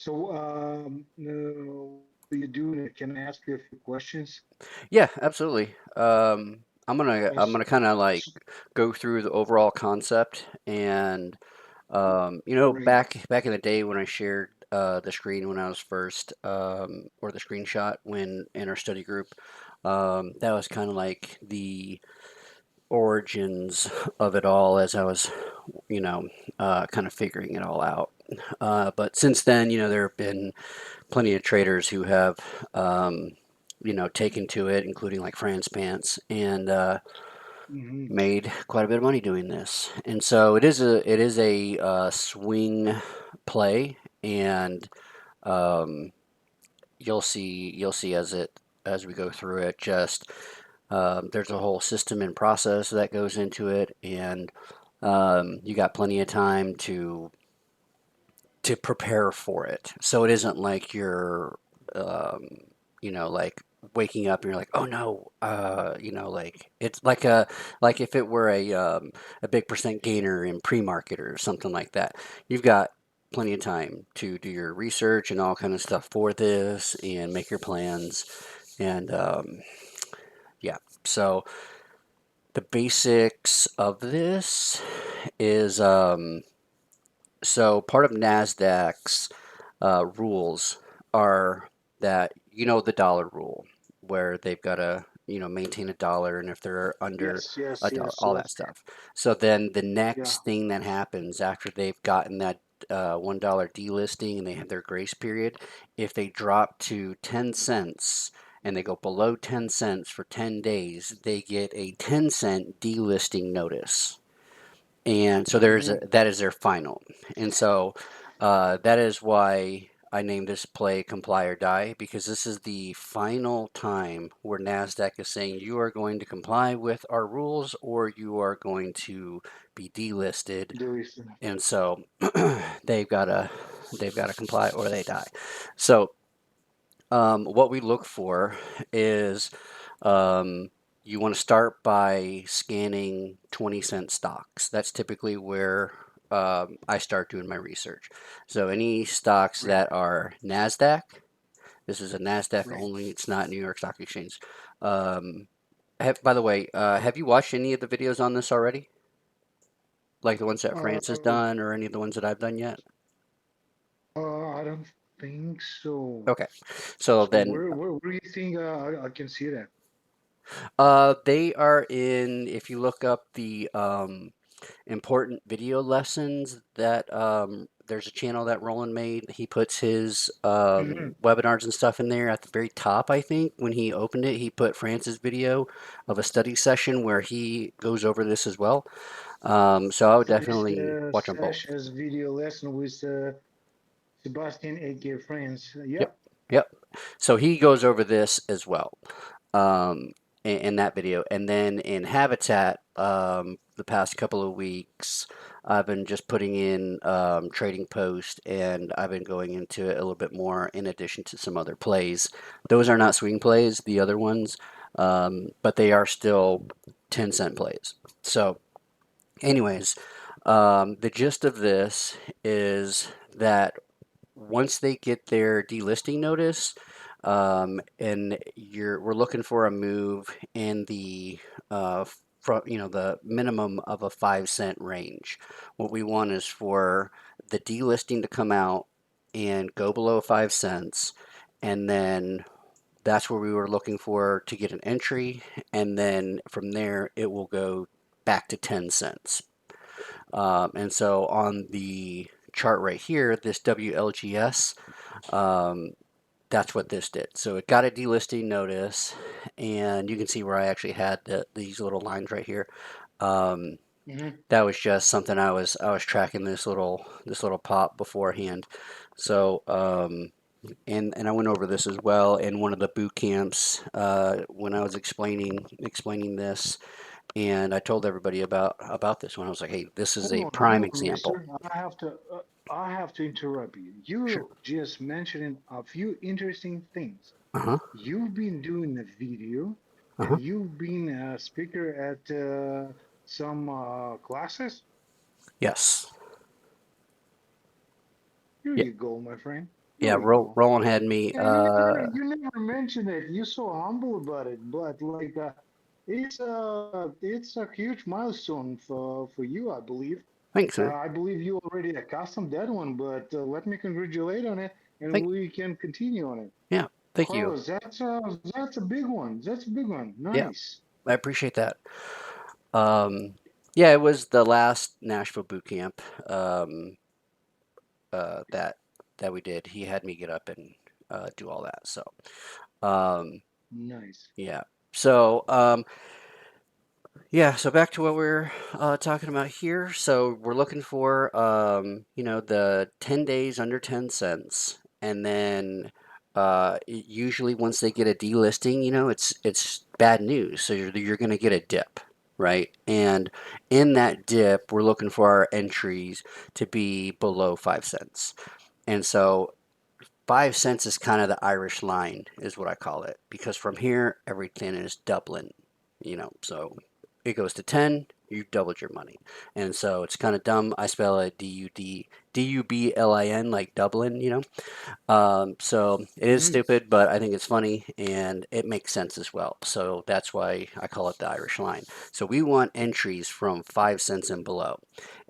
So, what do you do? Can I ask you a few questions? Yeah, absolutely. I'm Yes. gonna kind of like go through the overall concept and Great. back in the day when I shared the screen when I was first or the screenshot when in our study group, that was kind of like the origins of it all as I was you know kind of figuring it all out. But since then, there have been plenty of traders who have taken to it, including like France Pants, and Hmm. made quite a bit of money doing this. And so it is a swing play, and um, you'll see as we go through it. Just there's a whole system and process that goes into it, and you got plenty of time to prepare for it. So it isn't like you're, um, like waking up and you're like, oh no, like it's like if it were a big percent gainer in pre-market or something like that. You've got plenty of time to do your research and all kind of stuff for this and make your plans. And yeah, so the basics of this is so part of NASDAQ's rules are that the dollar rule, where they've got to maintain a dollar, and if they're under Yes, yes, a dollar, yes, all that yes. stuff. So then the Yeah. next thing that happens after they've gotten that $1 delisting and they have their grace period, if they drop to 10 cents and they go below 10 cents for 10 days, they get a 10-cent delisting notice. And so Hmm. that is their final. And so that is why I named this play Comply or Die, because this is the final time where NASDAQ is saying you are going to comply with our rules or you are going to be delisted. There is. And so they've got to comply or they die. So what we look for is um, you want to start by scanning 20-cent stocks. That's typically where I start doing my research. So any stocks Great, that are NASDAQ, this is a NASDAQ great. only, it's not New York Stock Exchange. By the way, have you watched any of the videos on this already? Like the ones that France has Uh, done or any of the ones that I've done yet? I don't think so. Okay. So So then where do you think I can see that? they are in, if you look up the important video lessons that there's a channel that Roland made. He puts his Hmm. webinars and stuff in there at the very top, I think. When he opened it, he put France's video of a study session where he goes over this as well. So I would This definitely watch them both. session's video lesson with Sebastian, aka Friends. Yep, Yep. yep. So he goes over this as well. In that video. And then in Habitat, the past couple of weeks, I've been just putting in trading post and I've been going into it a little bit more in addition to some other plays. Those are not swing plays, the other ones, but they are still 10-cent plays. So, anyways, the gist of this is that once they get their delisting notice, and we're looking for a move in the from the minimum of a 5 cent range. What we want is for the delisting to come out and go below 5 cents, and then that's where we were looking for to get an entry, and then from there it will go back to 10 cents. And so on the chart right here, this WLGS, um, that's what this did. So it got a delisting notice, and you can see where I actually had these little lines right here. Um, Hmm. that was just something I was tracking this little pop beforehand. So and I went over this as well in one of the boot camps when I was explaining this, and I told everybody about this one. I was like, hey, this is a Hold prime on, example. mister. I have to interrupt you. Sure. You just mentioned a few interesting things. Uh huh. You've been doing a video Uh and huh. you've been a speaker at some classes. Yes. Here Yeah. you go, my friend. Yeah, There we go. Roland had me. You never mentioned it. You're so humble about it, but like it's a huge milestone for you, I believe. Thanks, man. I believe you already accustomed that one, but let me congratulate on it, and Thank, we can continue on it. yeah, thank you. Carlos, that's a big one. That's a big one. Yeah, Nice. I appreciate that. Um, yeah, it was the last Nashville boot camp that we did. He had me get up and do all that. So, um, Nice. yeah. So, yeah, so back to what we're talking about here. So we're looking for, the 10 days under 10 cents. And then usually once they get a delisting, it's bad news. So you're going to get a dip, right? And in that dip, we're looking for our entries to be below 5 cents. And so 5 cents is kind of the Irish line, is what I call it, because from here everything is doubling, So it goes to 10, you've doubled your money, and so it's kind of dumb. I spell it Dublin, like Dublin, So it is Hmm. stupid, but I think it's funny and it makes sense as well. So that's why I call it the Irish line. So we want entries from 5 cents and below,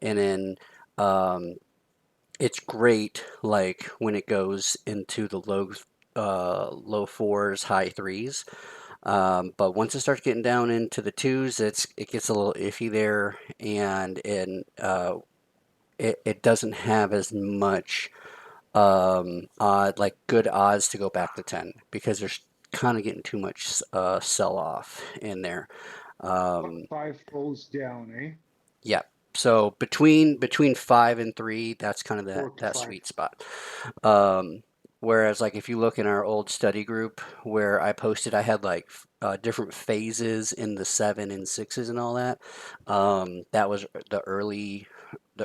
and then. Um, it's great like when it goes into the low fours, high threes. But once it starts getting down into the twos, it gets a little iffy there, and it doesn't have as much like good odds to go back to 10 because there's kind of getting too much sell off in there. Um, Five folds down, eh? yeah. So between 5 and 3, that's kind of Four to that five. sweet spot. Um, Whereas, like, if you look in our old study group where I posted, I had like different phases in the seven and sixes and all that. That was the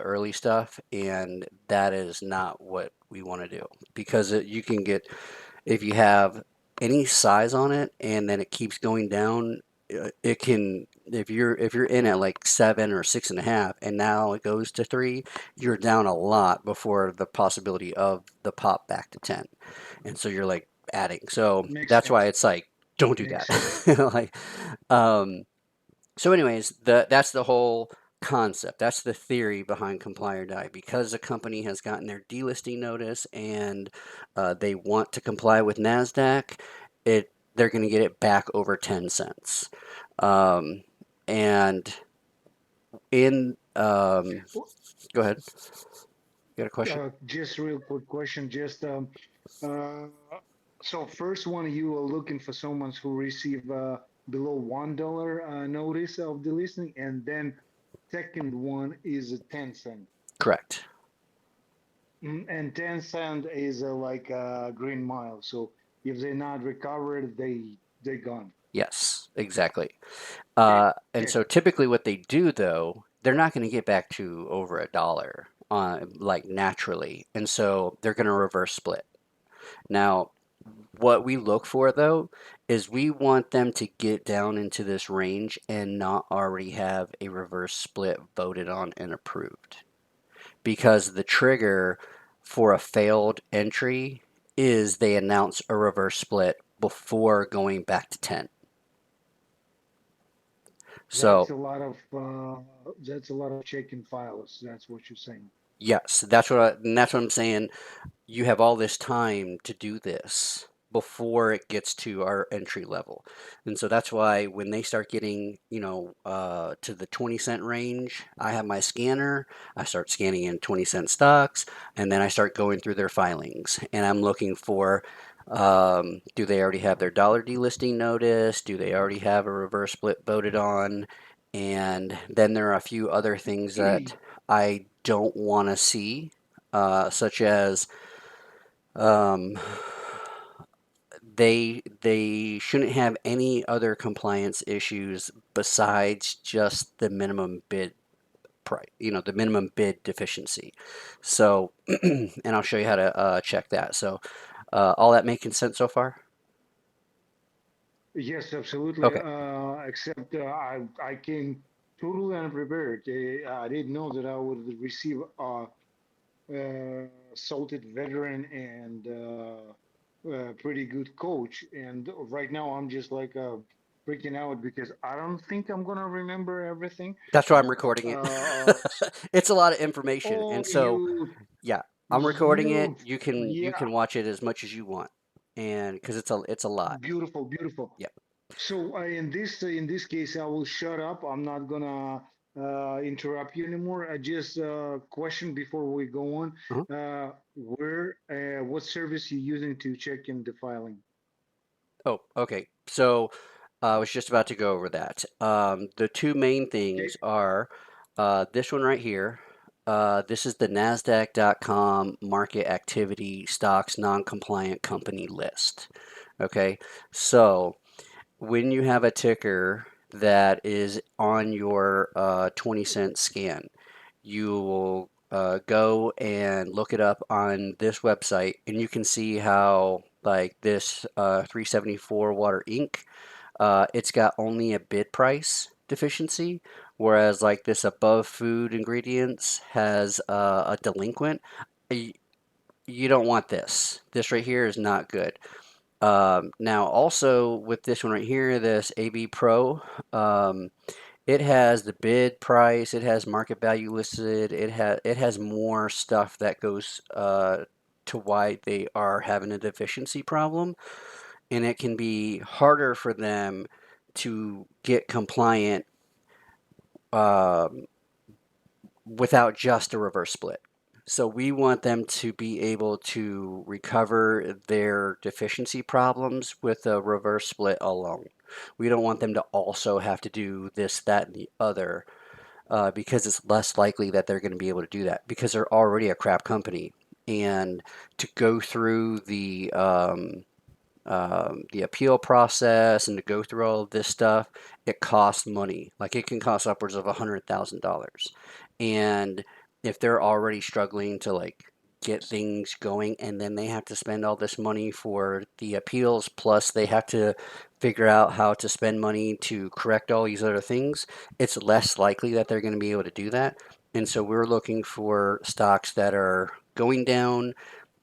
early stuff, and that is not what we want to do because you can get if you have any size on it and then it keeps going down, it can if you're in at like 7 or 6.5 and now it goes to 3, you're down a lot before the possibility of the pop back to 10, and so you're like adding. So Makes that's why sense. it's like don't do Makes sense. that. Like, um, so, anyways, that's the whole concept. That's the theory behind Comply or Die. Because a company has gotten their delisting notice and they want to comply with Nasdaq, they're going to get it back over 10 cents. Um, and in Well, Go ahead. You got a question? just real quick question. Just uh, so first one, you are looking for someone who receive below $1 notice of the listing, and then second one is a 10 cent. Correct. And 10 cent is like a green mile. So if they're not recovered, they gone. Yes, exactly. Okay. And Okay. so typically what they do though, they're not going to get back to over $1 like naturally. And so they're going to reverse split. Now, what we look for though is we want them to get down into this range and not already have a reverse split voted on and approved. Because the trigger for a failed entry is they announce a reverse split before going back to 10. That's So, a lot of checking files. That's what you're saying. yes, and that's what I'm saying. You have all this time to do this before it gets to our entry level. And so that's why when they start getting, to the 20 cent range, I have my scanner. I start scanning in 20 cent stocks, and then I start going through their filings. And I'm looking for do they already have their dollar delisting notice? Do they already have a reverse split voted on? And then there are a few other things that I don't want to see, such as um, they shouldn't have any other compliance issues besides just the minimum bid price, the minimum bid deficiency. So, and I'll show you how to check that. So, all that making sense so far? Yes, absolutely. Okay. Except I came totally unprepared. I didn't know that I would receive salted veteran and pretty good coach. And right now, I'm just like freaking out because I don't think I'm gonna remember everything. That's why I'm recording it. Uh, It's a lot of information, oh, and so yeah, I'm recording it. you, You yeah, can watch it as much as you want, and because it's a lot. beautiful, beautiful. Yep. So in this case, I will shut up. I'm not gonna interrupt you anymore. Just question before we go on. Uh-huh. Where what service you using to check in the filing? Oh, okay. So I was just about to go over that. The two main Okay. things are this one right here. This is the NASDAQ.com market activity stocks non-compliant company list. Okay. So when you have a ticker that is on your 20-cent scan, you will go and look it up on this website, and you can see how, like, this 374 Water Inc., it's got only a bid price deficiency, whereas, like, this above food ingredients has a delinquent. Y- You don't want this. This right here is not good. Now, also with this one right here, this AB Pro, um, it has the bid price, it has market value listed, it has more stuff that goes to why they are having a deficiency problem, and it can be harder for them to get compliant um, without just a reverse split. So we want them to be able to recover their deficiency problems with a reverse split alone. We don't want them to also have to do this, that, and the other because it's less likely that they're going to be able to do that because they're already a crap company. And to go through the appeal process and to go through all of this stuff, it costs money. Like it can cost upwards of $100,000. And if they're already struggling to like get things going and then they have to spend all this money for the appeals, plus they have to figure out how to spend money to correct all these other things, it's less likely that they're going to be able to do that. And so we're looking for stocks that are going down,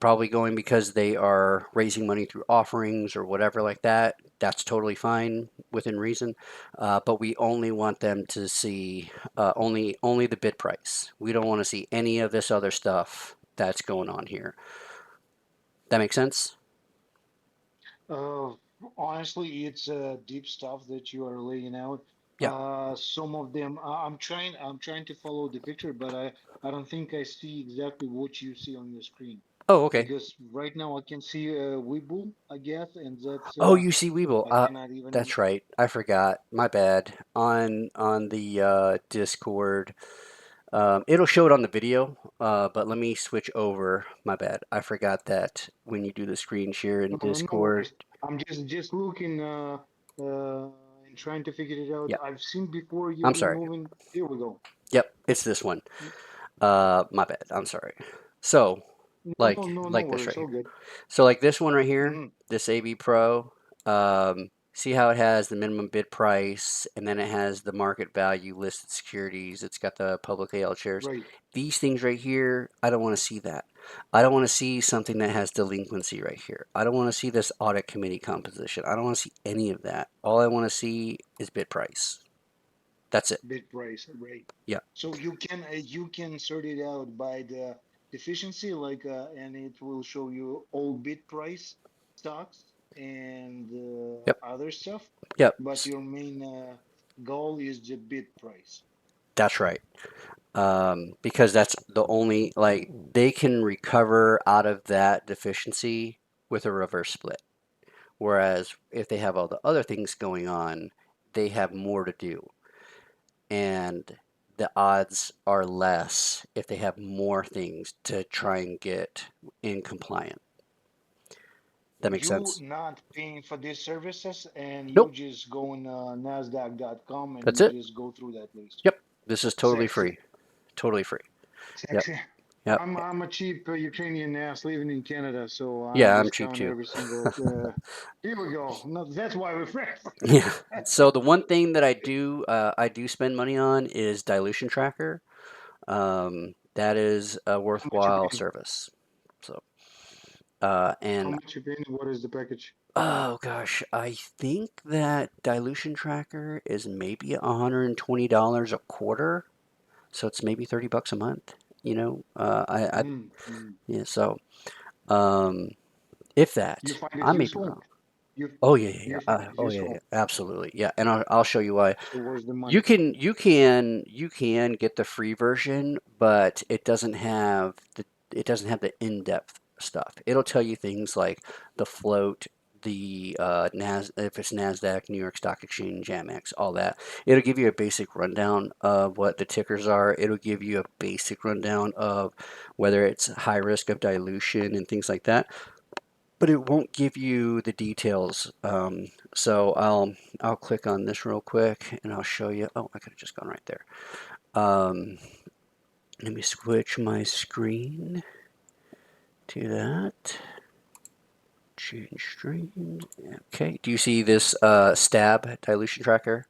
probably going because they are raising money through offerings or whatever like that. That's totally fine within reason, but we only want them to see only the bid price. We don't want to see any of this other stuff that's going on here. That makes sense? Uh, Honestly, it's deep stuff that you are laying out. Yeah. Some of them, I'm trying to follow the picture, but I don't think I see exactly what you see on your screen. Oh, okay. Because right now I can see Weeble, I guess, and that's Oh, you see Weeble. I cannot even. That's right. I forgot. My bad. On the Discord, it'll show it on the video, but let me switch over. My bad. I forgot that when you do the screen share in No, no Discord. worries. I'm just looking and trying to figure it out. Yeah, I've seen before you've I'm been sorry. moving. Here we go. Yep, it's this one. My bad. I'm sorry. So, No like this worries. right All here. good. So like this one right here, Hmm. this AB Pro, see how it has the minimum bid price and then it has the market value listed securities. It's got the publicly held shares. Right. These things right here, I don't want to see that. I don't want to see something that has delinquency right here. I don't want to see this audit committee composition. I don't want to see any of that. All I want to see is bid price. That's it. Bid price. Right. Yeah. So you can sort it out by the deficiency, like and it will show you all bid price stocks and Yep. other stuff. Yep. But your main goal is the bid price. That's right. Because that's the only, like, they can recover out of that deficiency with a reverse split. Whereas if they have all the other things going on, they have more to do. And the odds are less if they have more things to try and get in compliant. That makes You sense? not paying for these services and you Nope. just go on nasdaq.com and That's you it. just go through that list. Yep. This is totally Sexy. free. Totally free. Yep. Sexy. Yep. I'm a cheap Ukrainian ass living in Canada, so I'm Yeah, I'm just cheap counting too. every single. Here we go. No, that's why we're friends. Yeah. So the one thing that I do spend money on is dilution tracker. That is a How much you worthwhile paying? service. How And much you paying? What is the package? oh gosh, I think that dilution tracker is maybe $120 a quarter, so it's maybe 30 bucks a month. Mm. Yeah. So, um, if You that, find it I may be useful? wrong. You Oh yeah, yeah, you yeah. find it Oh yeah, yeah, useful? absolutely. Yeah, and I'll show you why. So where's the You money? can you can you can get the free version, but it doesn't have the in-depth stuff. It'll tell you things like the float, the if it's Nasdaq, New York Stock Exchange, Amex, all that. It'll give you a basic rundown of what the tickers are. It'll give you a basic rundown of whether it's high risk of dilution and things like that, but it won't give you the details. So I'll click on this real quick and I'll show you. Oh, I could have just gone right there. Um, Let me switch my screen to that. Change screen. Okay. Do you see this stab dilution tracker?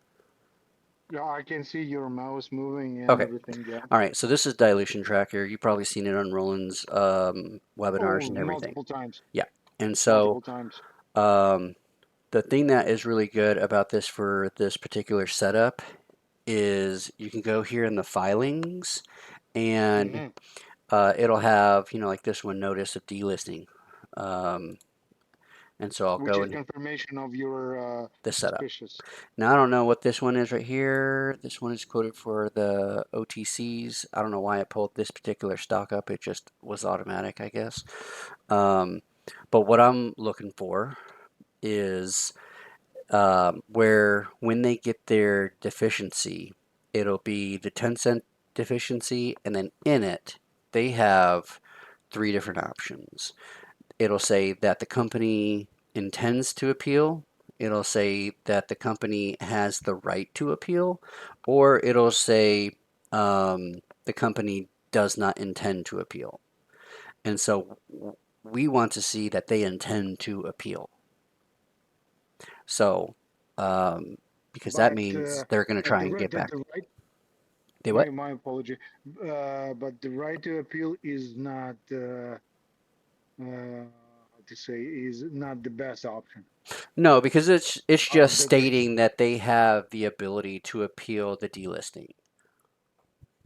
Yeah, I can see your mouse moving and Okay. everything. Yeah. All right. So this is dilution tracker. You've probably seen it on Roland's webinars Oh, and everything. multiple times. Yeah. And so Multiple times. um, the thing that is really good about this for this particular setup is you can go here in the filings and Hmm. it'll have, like this one, notice of delisting. Um, and so I'll Which go is in confirmation of your this setup. suspicious. Now I don't know what this one is right here. This one is quoted for the OTCs. I don't know why it pulled this particular stock up. It just was automatic, I guess. Um, but what I'm looking for is where when they get their deficiency, it'll be the 10-cent deficiency, and then in it, they have three different options. It'll say that the company intends to appeal, it'll say that the company has the right to appeal, or it'll say the company does not intend to appeal. And so we want to see that they intend to appeal. So, because that But means they're going to try and get back. the right, They what? my apology. But the right to appeal is not, how to say, is not the best option. No, because it's just The stating that they have the ability to appeal the delisting.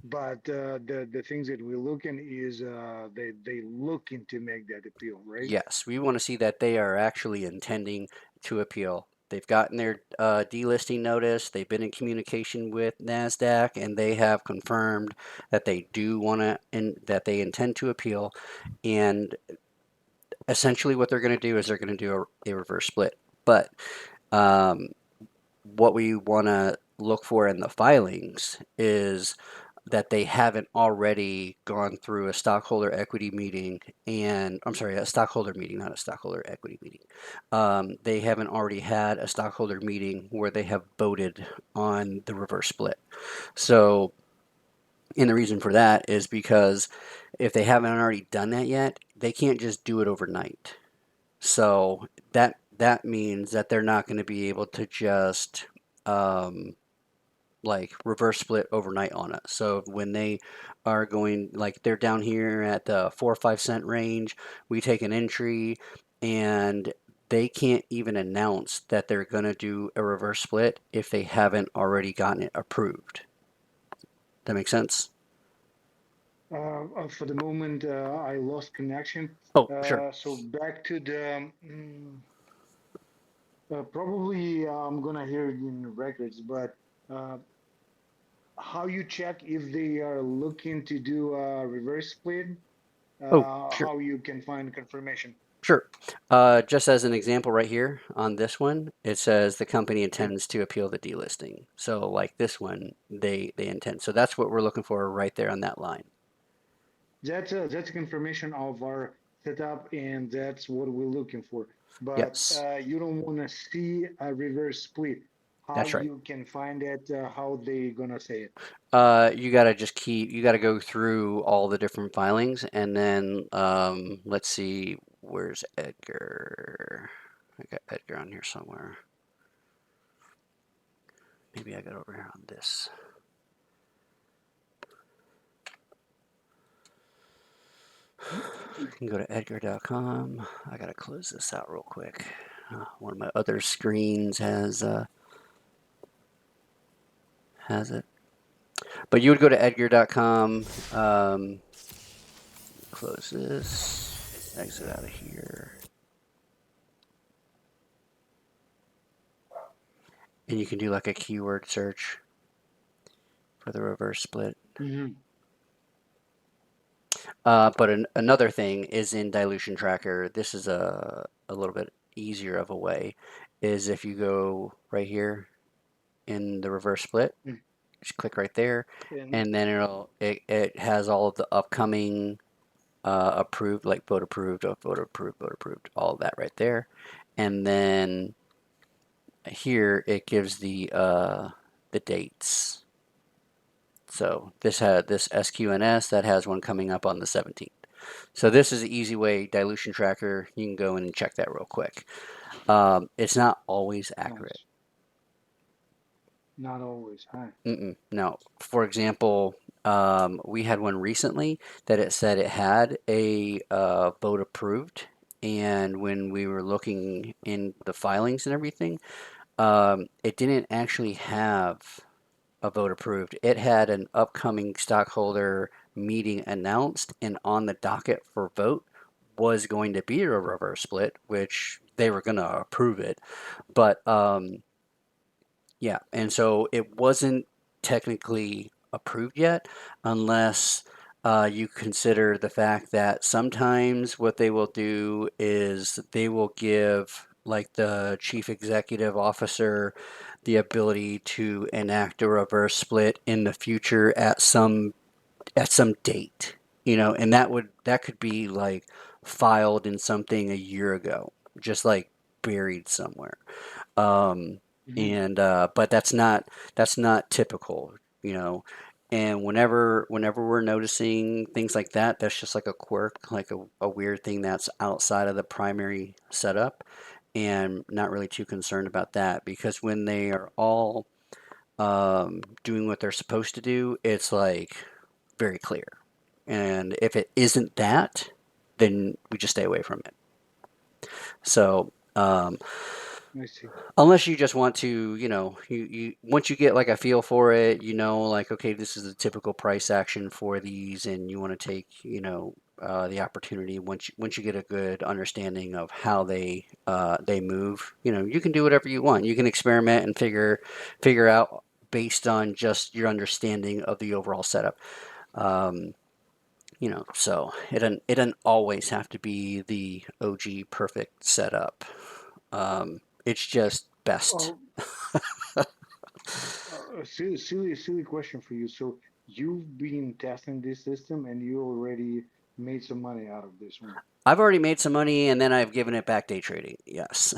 but the things that we're looking is they looking to make that appeal, right? Yes, we want to see that they are actually intending to appeal. They've gotten their delisting notice. They've been in communication with NASDAQ, and they have confirmed that they do want to and that they intend to appeal. And essentially, what they're going to do is they're going to do a reverse split. But um, what we want to look for in the filings is that they haven't already gone through a stockholder equity meeting and I'm sorry, a stockholder meeting, not a stockholder equity meeting. They haven't already had a stockholder meeting where they have voted on the reverse split. So, and the reason for that is because if they haven't already done that yet, they can't just do it overnight. So that means that they're not going to be able to just um, like reverse split overnight on us. So when they are going, like they're down here at the 4 or 5 cent range, we take an entry and they can't even announce that they're going to do a reverse split if they haven't already gotten it approved. That makes sense? For the moment, I lost connection. Oh, sure. So back to the probably I'm gonna hear it in the records, but uh, how you check if they are looking to do a reverse split? Oh, sure. How you can find confirmation? Sure. Just as an example right here on this one, it says the company Yeah. intends to appeal the delisting. So like this one, they intend. So that's what we're looking for right there on that line. That's a confirmation of our setup, and that's what we're looking for. But Yes, you don't want to see a reverse split. How that's right. you can find it? How they gonna say it? You got to go through all the different filings and then let's see, where's Edgar? I got Edgar on here somewhere. Maybe I got over here on this. You can go to edgar.com. I gotta close this out real quick. One of my other screens has it. But you would go to edgar.com, close this, exit out of here, and you can do like a keyword search for the reverse split. Mm-hmm. But another thing is in Dilution Tracker. This is a little bit easier of a way. Is if you go right here in the reverse split, just click right there, And and then it has all of the upcoming approved, like vote approved, vote approved, vote approved, all of that right there, and then here it gives the dates. So this had this SQNS that has one coming up on the 17th. So this is an easy way, Dilution Tracker. You can go in and check that real quick. It's not always accurate. nice. Not always, huh? No. For example, we had one recently that it said it had a vote approved, and when we were looking in the filings and everything, it didn't actually have a vote approved. It had an upcoming stockholder meeting announced, and on the docket for vote was going to be a reverse split, which they were going to approve it. But yeah, and so it wasn't technically approved yet unless you consider the fact that sometimes what they will do is they will give like the chief executive officer the ability to enact a reverse split in the future at some date, and that could be like filed in something a year ago, just like buried somewhere. Um, Mm-hmm. and but that's not typical, you know. And whenever we're noticing things like that, that's just like a quirk, like a weird thing that's outside of the primary setup, and not really too concerned about that because when they are all doing what they're supposed to do, it's like very clear. And if it isn't that, then we just stay away from it. So I see. unless you just want to, you once you get like a feel for it, like okay, this is the typical price action for these, and you want to take, the opportunity once you get a good understanding of how they move. You can do whatever you want. You can experiment and figure out based on just your understanding of the overall setup. Um, so it doesn't always have to be the OG perfect setup. It's just best. Oh, a silly question for you. So you've been testing this system and you already made some money out of this one. I've already made some money and then I've given it back day trading. Yes.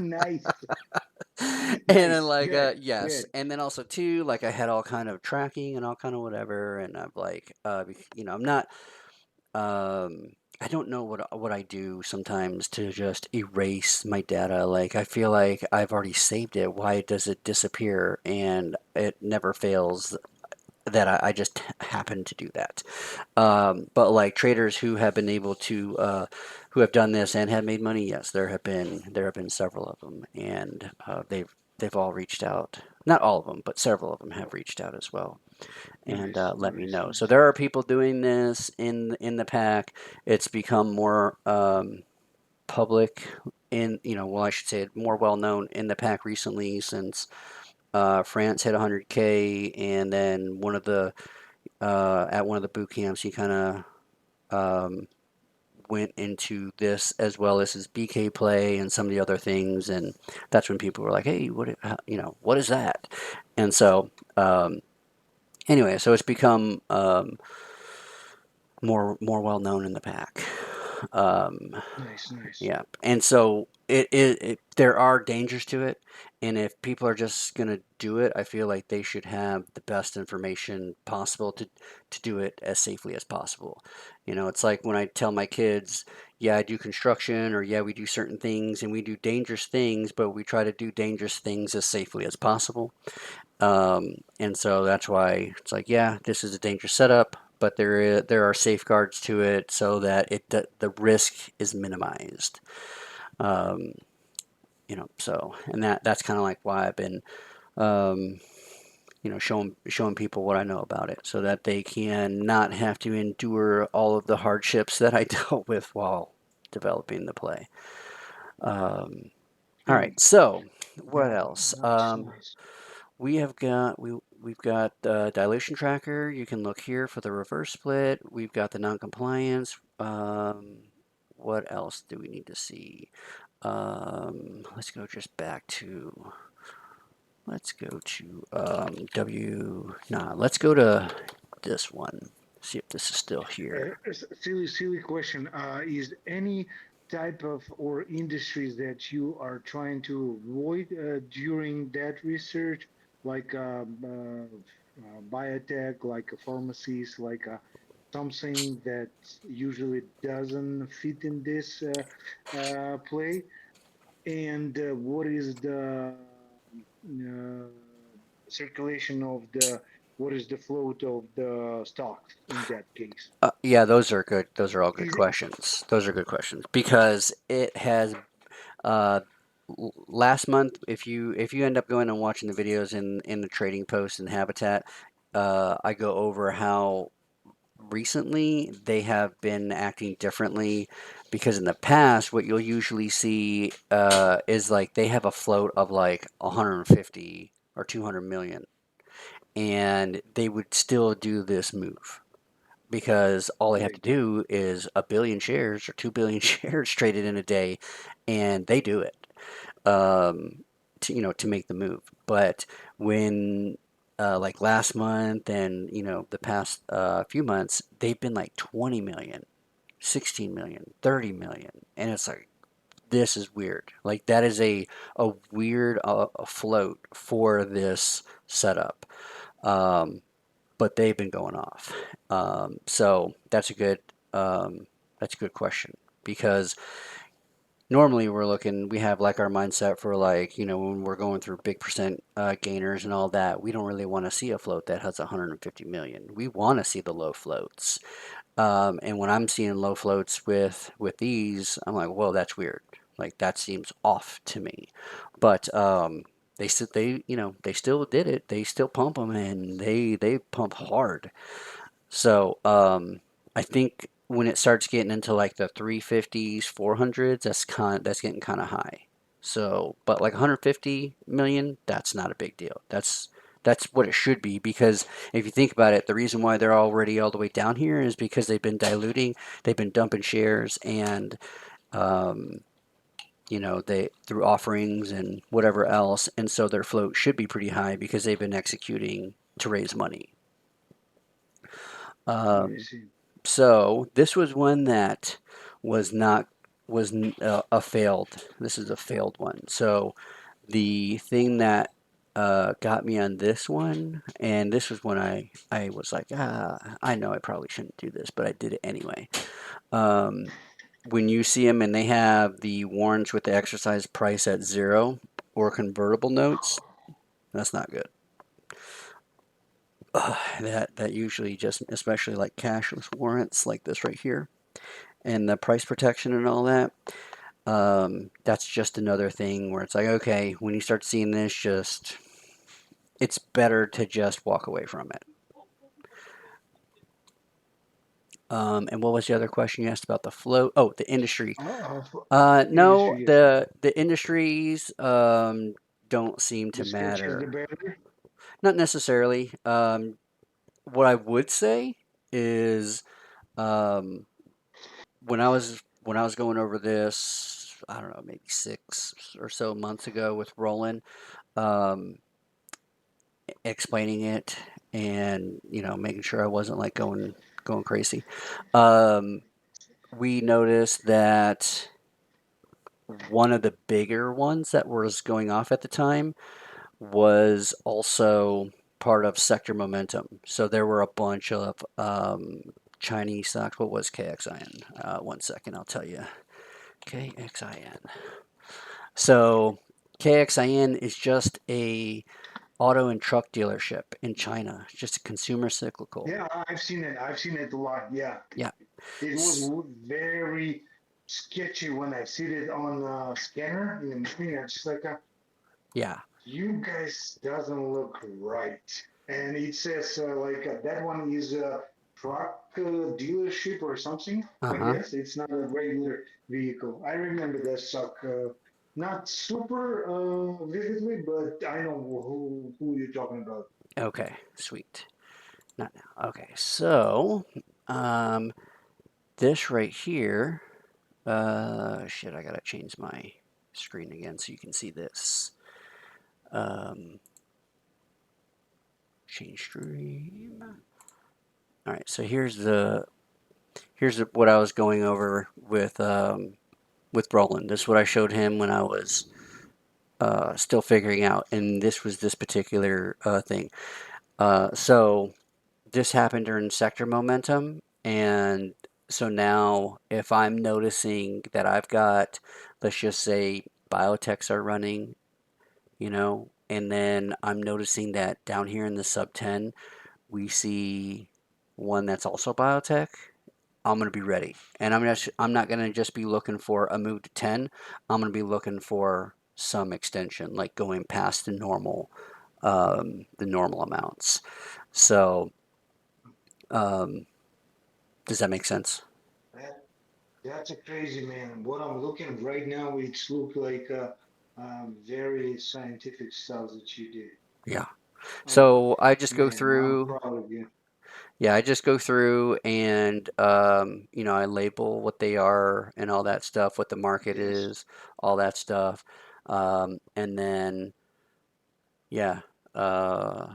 Nice, And then nice, like good, yes, good. and then also too like I had all kind of tracking and all kind of whatever, and I'm like I'm not I don't know what I do sometimes to just erase my data. Like I feel like I've already saved it. Why does it disappear? And it never fails that I just happen to do that. But like traders who have been able to who have done this and have made money, yes, there have been several of them, and they've all reached out. Not all of them, but several of them have reached out as well and Nice, let me nice, know. So nice. there are people doing this in the pack. It's become more public well, I should say more well known in the pack recently since France hit 100K, and then one of the at one of the boot camps he kind of um, went into this as well as his BK play and some of the other things, and that's when people were like, "Hey, what is that?" And so anyway, so it's become more well known in the pack. Um, Nice, nice. yeah, and so there are dangers to it, and if people are just gonna do it, I feel like they should have the best information possible to do it as safely as possible. It's like when I tell my kids, yeah, I do construction, or yeah, we do certain things, and we do dangerous things, but we try to do dangerous things as safely as possible. And so that's why it's like, yeah, this is a dangerous setup. but there are safeguards to it so that the risk is minimized. Um, so and that's kind of like why I've been um, showing people what I know about it so that they can not have to endure all of the hardships that I dealt with while developing the play. Um, all Hmm. right, so what Yeah, else? nice, nice. We've got the dilation tracker. You can look here for the reverse split. We've got the non-compliance. What else do we need to see? Let's go just back to let's go to let's go to this one. See if this is still here. Silly question. Is any type of or industries that you are trying to avoid during that research, like biotech, like pharmacies, like something that usually doesn't fit in this play? And what is the circulation of the what is the float of the stocks in that case? Yeah, those are good. Those are all good Is questions. Those are good questions because it has uh, last month. If you end up going and watching the videos in the trading post and habitat, I go over how recently they have been acting differently because in the past what you'll usually see is like they have a float of like 150 or 200 million and they would still do this move because all they have to okay, do is a billion shares or 2 billion shares traded in a day and they do it to make the move. But when like last month and the past few months, they've been like 20 million, 16 million, 30 million, and it's like this is weird. Like that is a weird float for this setup. Um, but they've been going off. So that's a good question because normally we have like our mindset for like, when we're going through big percent gainers and all that, we don't really want to see a float that has 150 million. We want to see the low floats. And when I'm seeing low floats with these, I'm like, well, that's weird. Like that seems off to me. But they still did it. They still pump them and they pump hard. So I think when it starts getting into like the 350s, 400s, that's getting kind of high. So, but like 150 million, that's not a big deal. That's what it should be because if you think about it, the reason why they're already all the way down here is because they've been diluting, they've been dumping shares, and um, they through offerings and whatever else, and so their float should be pretty high because they've been executing to raise money. I Um, see. So this was one that was not was a failed. This is a failed one. So the thing that got me on this one, and this was when I was like, I know I probably shouldn't do this, but I did it anyway. Um, when you see them and they have the warrants with the exercise price at zero or convertible notes, that's not good. That usually just, especially like cashless warrants like this right here, and the price protection and all that. That's just another thing where it's like, okay, when you start seeing this, just it's better to just walk away from it. And what was the other question you asked about the flow? Oh, the industry. No, Industry, yes, sir. the industries don't seem to The sketchier the matter. better. Not necessarily. What I would say is um, when I was going over this, I don't know, maybe 6 or so months ago with Roland. Um, Explaining it and making sure I wasn't like going crazy. Um, we noticed that one of the bigger ones that was going off at the time was also part of sector momentum. So there were a bunch of Chinese stocks. What was KXIN? One second, I'll tell you. KXIN. So KXIN is just a auto and truck dealership in China. It's just a consumer cyclical. Yeah, I've seen it. I've seen it a lot. Yeah, Yeah. it was S- very sketchy when I see it on scanner in the machine. It's just like, yeah. you guys doesn't look right. And it says that one is a truck dealership or something. I Uh-huh. guess it's not a regular vehicle. I remember that suck. Not super vividly, but I know who you're talking about. Okay. Sweet. Not now. Okay. So, um, this right here, shit, I gotta change my screen again so you can see this. Um, change stream. All right. So here's what I was going over with Roland. This is what I showed him when I was still figuring out, and this was this particular thing. So this happened during sector momentum, and so now if I'm noticing that I've got, let's just say, biotechs are running, and then I'm noticing that down here in the sub 10, we see one that's also biotech. I'm going to be ready. And I'm not going to just be looking for a move to 10. I'm going to be looking for some extension, like going past the normal amounts. So, um, does that make sense? That that's a crazy man. What I'm looking right now, it's look like very scientific stuff that you did. Yeah. Um, So I just go Man, I'm through, proud of you. yeah, I just go through and, I label what they are and all that stuff, what the market Yes, is, all that stuff. And then, yeah, uh,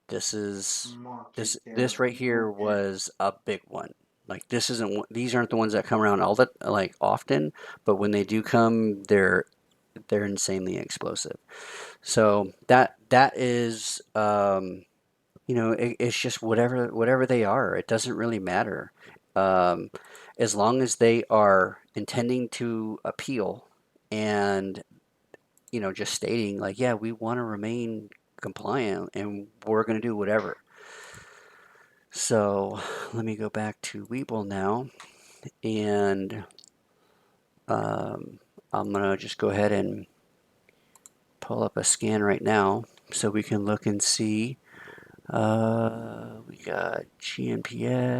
This is market this cap. right here Okay. was a big one. Like this isn't these aren't the ones that come around all that like often, but when they do come, they're insanely explosive. So that is it's just whatever they are. It doesn't really matter. Um, as long as they are intending to appeal and just stating like, yeah, we want to remain compliant and we're going to do whatever. So let me go back to Weeble now, and um, I'm gonna just go ahead and pull up a scan right now so we can look and see. We got GNPX,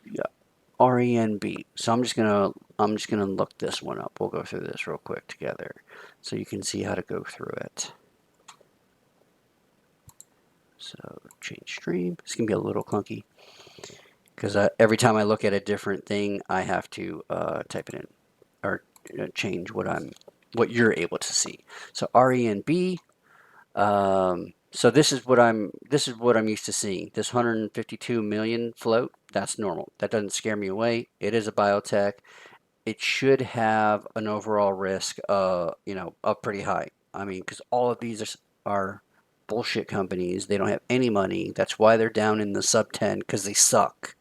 we got RENB. So I'm just gonna look this one up. We'll go through this real quick together, so you can see how to go through it. So change stream. It's gonna be a little clunky because every time I look at a different thing, I have to type it in or change what you're able to see. So RENB. So this is what I'm used to seeing. This 152 million float. That's normal. That doesn't scare me away. It is a biotech. It should have an overall risk, up pretty high. I mean, because all of these are bullshit companies. They don't have any money. That's why they're down in the sub 10 because they suck.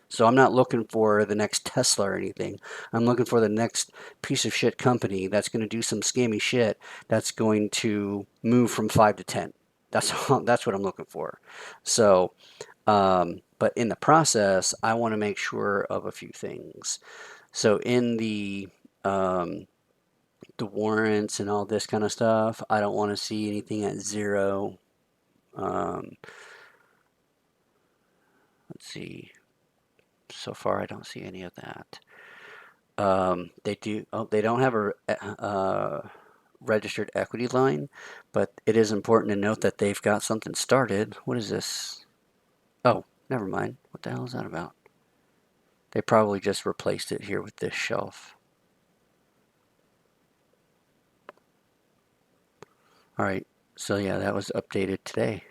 So I'm not looking for the next Tesla or anything. I'm looking for the next piece of shit company that's going to do some scammy shit that's going to move from 5 to 10. That's what I'm looking for. So, but in the process, I want to make sure of a few things. So in the warrants and all this kind of stuff, I don't want to see anything at zero. Um, let's see. So far, I don't see any of that. They do. Oh, they don't have a registered equity line, but it is important to note that they've got something started. What is this? Oh, never mind. What the hell is that about? They probably just replaced it here with this shelf. All right. So yeah, that was updated today.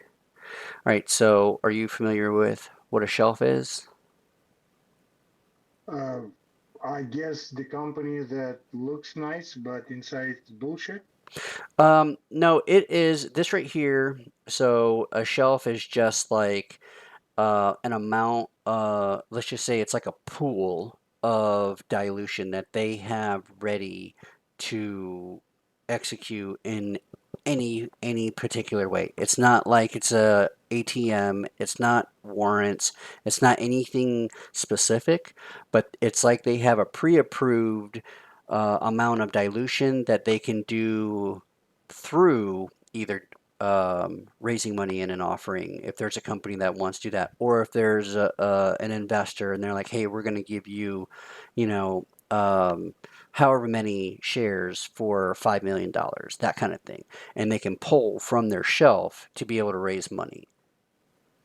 All right. So are you familiar with what a shelf is? Uh, I guess the company that looks nice, but inside it's bullshit. No, it is this right here. So a shelf is just like an amount, let's just say it's like a pool of dilution that they have ready to execute in any particular way. It's not like it's a ATM, it's not warrants, it's not anything specific, but it's like they have a pre-approved amount of dilution that they can do through either raising money in an offering if there's a company that wants to do that, or if there's an investor and they're like, hey, we're going to give you, you know, however many shares for $5 million, that kind of thing, and they can pull from their shelf to be able to raise money.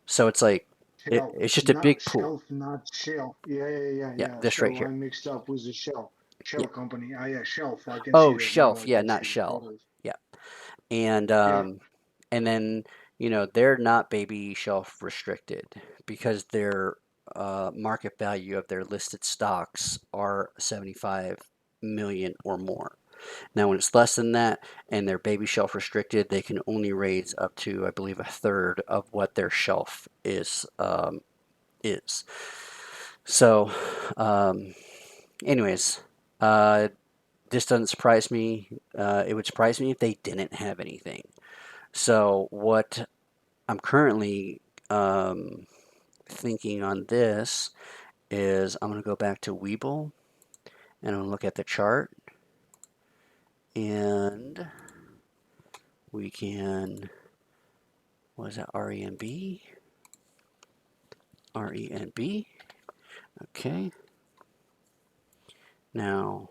So it's like Shelf, it's just a not big pool. shelf, not shell. Yeah, Yeah. this right So here. I mixed up with the shell. Yeah. Shell company. Ah, yeah, shelf. I can see Oh, that now. shelf. I Yeah, can not see it shell. totally. Yeah, and Yeah. then they're not baby shelf restricted because their market value of their listed stocks are 75 million or more. Now, when it's less than that and they're baby shelf restricted, they can only raise up to, I believe, a third of what their shelf is. So, anyways, uh, this doesn't surprise me. It would surprise me if they didn't have anything. So, what I'm currently thinking on this is I'm going to go back to Weeble and I'm going to look at the chart, and we can, what is that, RENB? RENB. Okay. Now,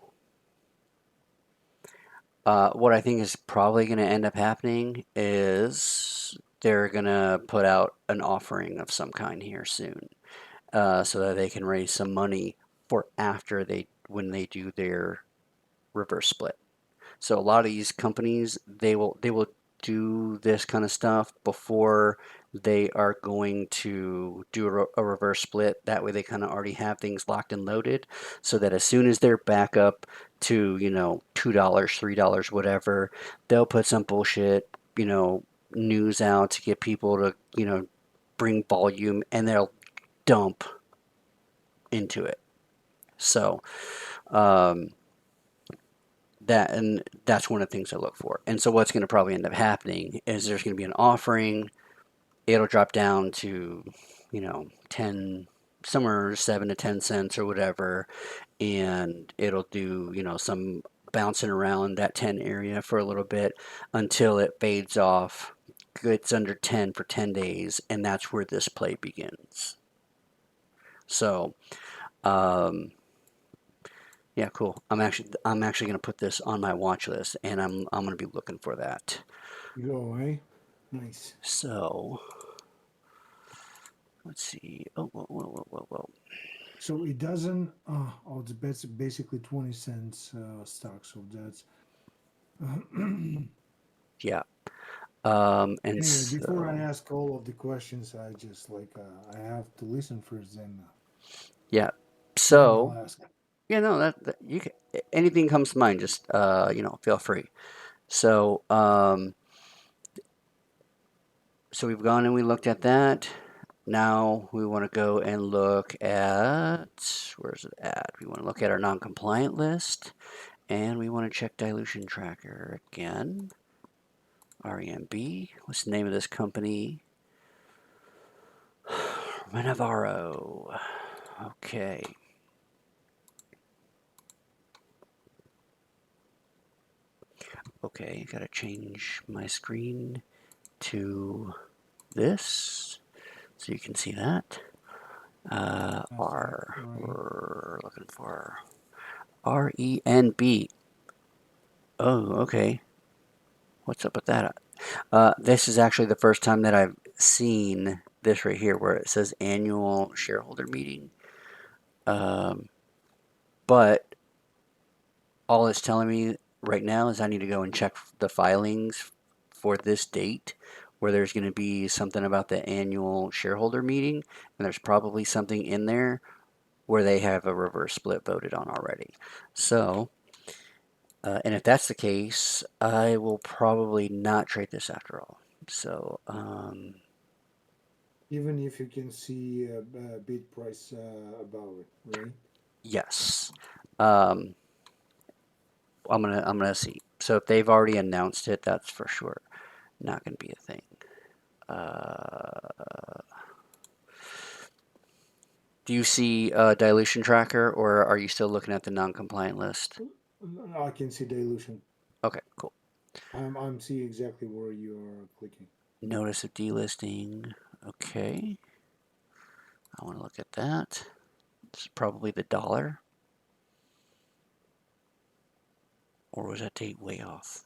what I think is probably going to end up happening is they're going to put out an offering of some kind here soon, so that they can raise some money for after when they do their reverse split. So a lot of these companies, they will do this kind of stuff before they are going to do a reverse split. That way they kind of already have things locked and loaded, so that as soon as they're back up to, $2, $3, whatever, they'll put some bullshit, news out to get people to, bring volume, and they'll dump into it. So, um, that's one of the things I look for. And so what's going to probably end up happening is there's going to be an offering. It'll drop down to, 10, somewhere 7 to 10 cents or whatever, and it'll do, some bouncing around that 10 area for a little bit until it fades off. It's under 10 for 10 days, and that's where this play begins. So, um, yeah, cool. I'm actually gonna put this on my watch list, and I'm gonna be looking for that. Go, eh? Nice. So let's see. Oh, whoa, whoa, whoa, whoa, whoa. So it doesn't. It's basically 20 cents stock. So that's. Yeah. And Anyway, before I so ask all of the questions, I just like I have to listen first, yeah. then I'll So ask. yeah, no, that you can, anything comes to mind, just feel free. So so we've gone and we looked at that. Now we want to go and look at, where's it at? We want to look at our non-compliant list, and we want to check dilution tracker again. REMB. What's the name of this company? Renovaro. Okay. Okay, gotta change my screen to this so you can see that. That's right. We're looking for RENB. Oh, okay. What's up with that? This is actually the first time that I've seen this right here where it says annual shareholder meeting. Um, but all it's telling me right now is I need to go and check the filings for this date where there's going to be something about the annual shareholder meeting, and there's probably something in there where they have a reverse split voted on already. So, and if that's the case, I will probably not trade this after all. So, Even if you can see a bid price about it, right? yes, um, I'm gonna see. So if they've already announced it, that's for sure not going to be a thing. Do you see a dilution tracker, or are you still looking at the non-compliant list? I can see dilution. Okay, cool. I'm seeing exactly where you're clicking. Notice of delisting. Okay. I want to look at that. This is probably the dollar. Or was that date way off?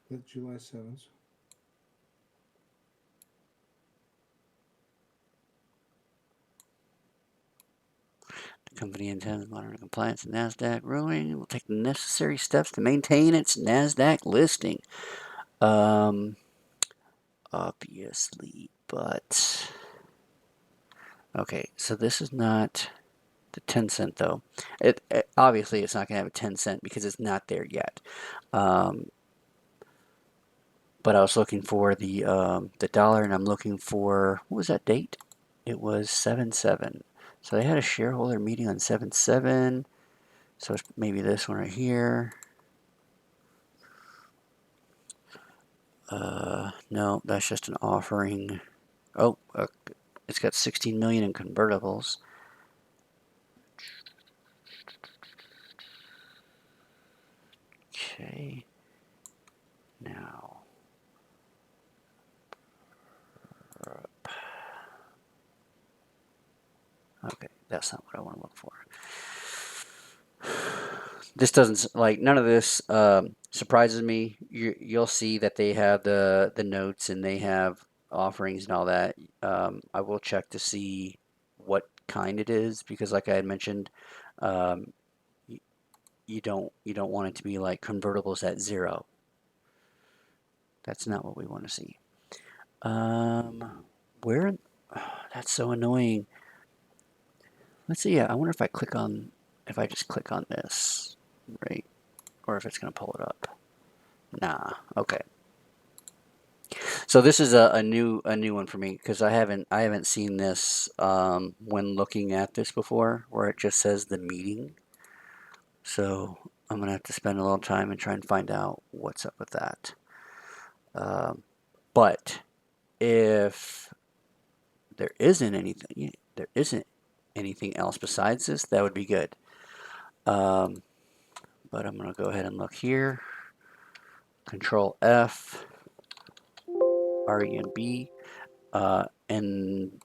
That's July 7th. The company intends monitoring compliance with NASDAQ ruling. Will take the necessary steps to maintain its NASDAQ listing. Obviously, but okay, so this is not the 10 cent though. It obviously it's not going to have a 10 cent because it's not there yet. Um, but I was looking for the dollar, and I'm looking for, what was that date? It was 7/7. So they had a shareholder meeting on 7/7. So it's maybe this one right here. No, that's just an offering. Oh, it's got 16 million in convertibles. Okay. Now. Okay, that's not what I want to look for. This doesn't, like, none of this surprises me. You'll see that they have the notes and they have offerings and all that. I will check to see what kind it is because, like I had mentioned, um, you don't want it to be like convertibles at zero. That's not what we want to see. Where? Oh, that's so annoying. Let's see. Yeah, I wonder if I just click on this, right? Or if it's going to pull it up. Nah. Okay. So this is a new one for me because I haven't seen this when looking at this before, where it just says the meeting. So I'm gonna have to spend a little time and try and find out what's up with that. But if there isn't anything else besides this, that would be good. Um, but I'm gonna go ahead and look here. Control F, REMB, and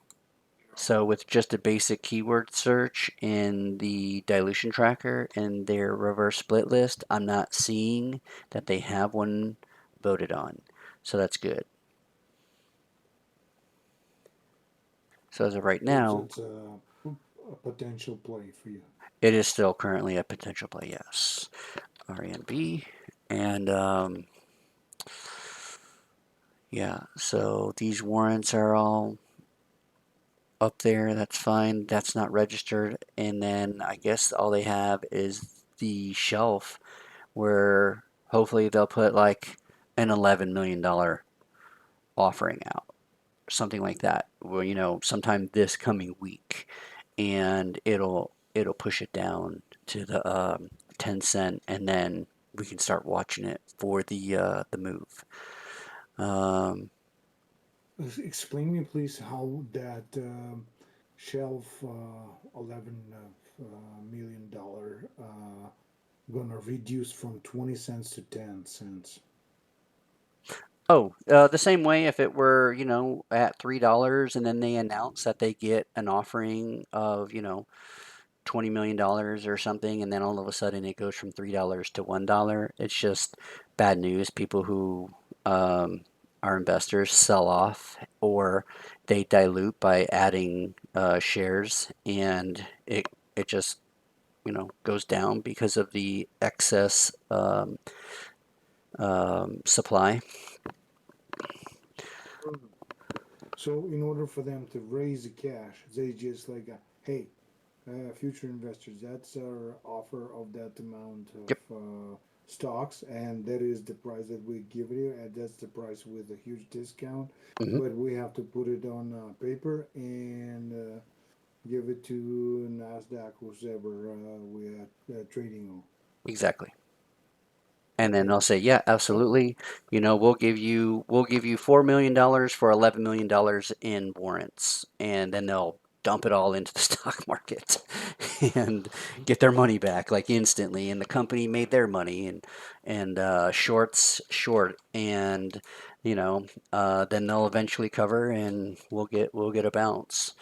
so with just a basic keyword search in the dilution tracker and their reverse split list, I'm not seeing that they have one voted on. So that's good. So as of right So now, it's a potential play for you. it is still currently a potential play, yes. REMB. And yeah, so these warrants are all up there. That's fine. That's not registered. And then I guess all they have is the shelf where hopefully they'll put like an $11 million offering out, something like that. Well, sometime this coming week, and it'll push it down to the 10 cent, and then we can start watching it for the move. Um, Explain me, please, how that shelf $11 million gonna reduce from 20 cents to 10 cents. Oh, the same way if it were, at $3 and then they announce that they get an offering of, $20 million or something, and then all of a sudden it goes from $3 to $1. It's just bad news. People who are investors sell off, or they dilute by adding shares, and it just goes down because of the excess supply. So, in order for them to raise the cash, they just like, hey, future investors, that's our offer of that amount Yep. of stocks, and that is the price that we give you, and that's the price with a huge discount. Hmm. But we have to put it on paper, and give it to Nasdaq, whoever we are trading on. Exactly. And then Okay. they'll say, yeah, absolutely. You know, we'll give you $4 million for $11 million in warrants, and then they'll dump it all into the stock market and get their money back like instantly. And the company made their money, and shorts short, and then they'll eventually cover, and we'll get a bounce.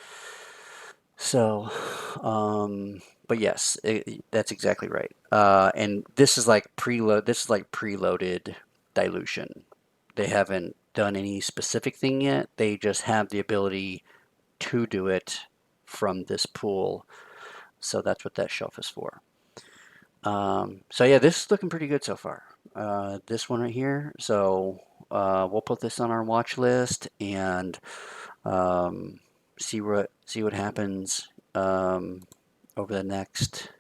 So, but yes, that's exactly right. And this is like preload. This is like preloaded dilution. They haven't done any specific thing yet. They just have the ability to do it from this pool. So that's what that shelf is for. So yeah, this is looking pretty good so far. This one right here. So we'll put this on our watch list and um, see what happens over the next,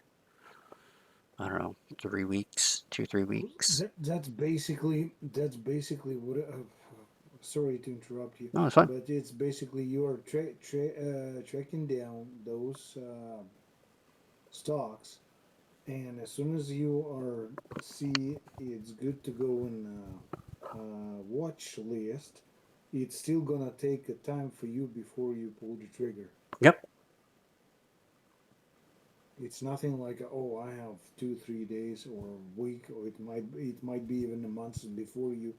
I don't know, 3 weeks, 2, 3 weeks. That's basically what. Sorry to interrupt you, No, it's fine. but it's basically you are tracking down those stocks, and as soon as you are see it's good to go in watch list, it's still gonna take a time for you before you pull the trigger. Yep. It's nothing like oh I have 2 3 days or a week, or it might be even a month before you.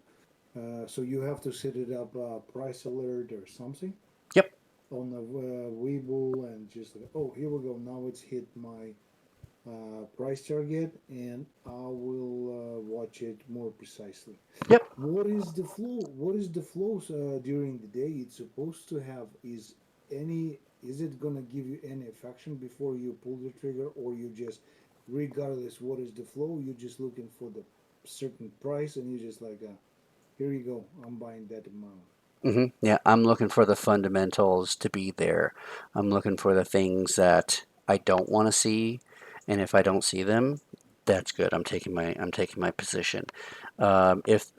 So you have to set it up price alert or something Yep. on the Webull, and just like, oh, here we go, now it's hit my price target, and I will watch it more precisely. Yep. What is the flow? What is the flows during the day? It's supposed to have any. Is it gonna give you any affection before you pull the trigger, or you just, regardless what is the flow, you're just looking for the certain price, and you just like, here you go, I'm buying that amount. Yeah, I'm looking for the fundamentals to be there. I'm looking for the things that I don't want to see, and if I don't see them, that's good. I'm taking my position. If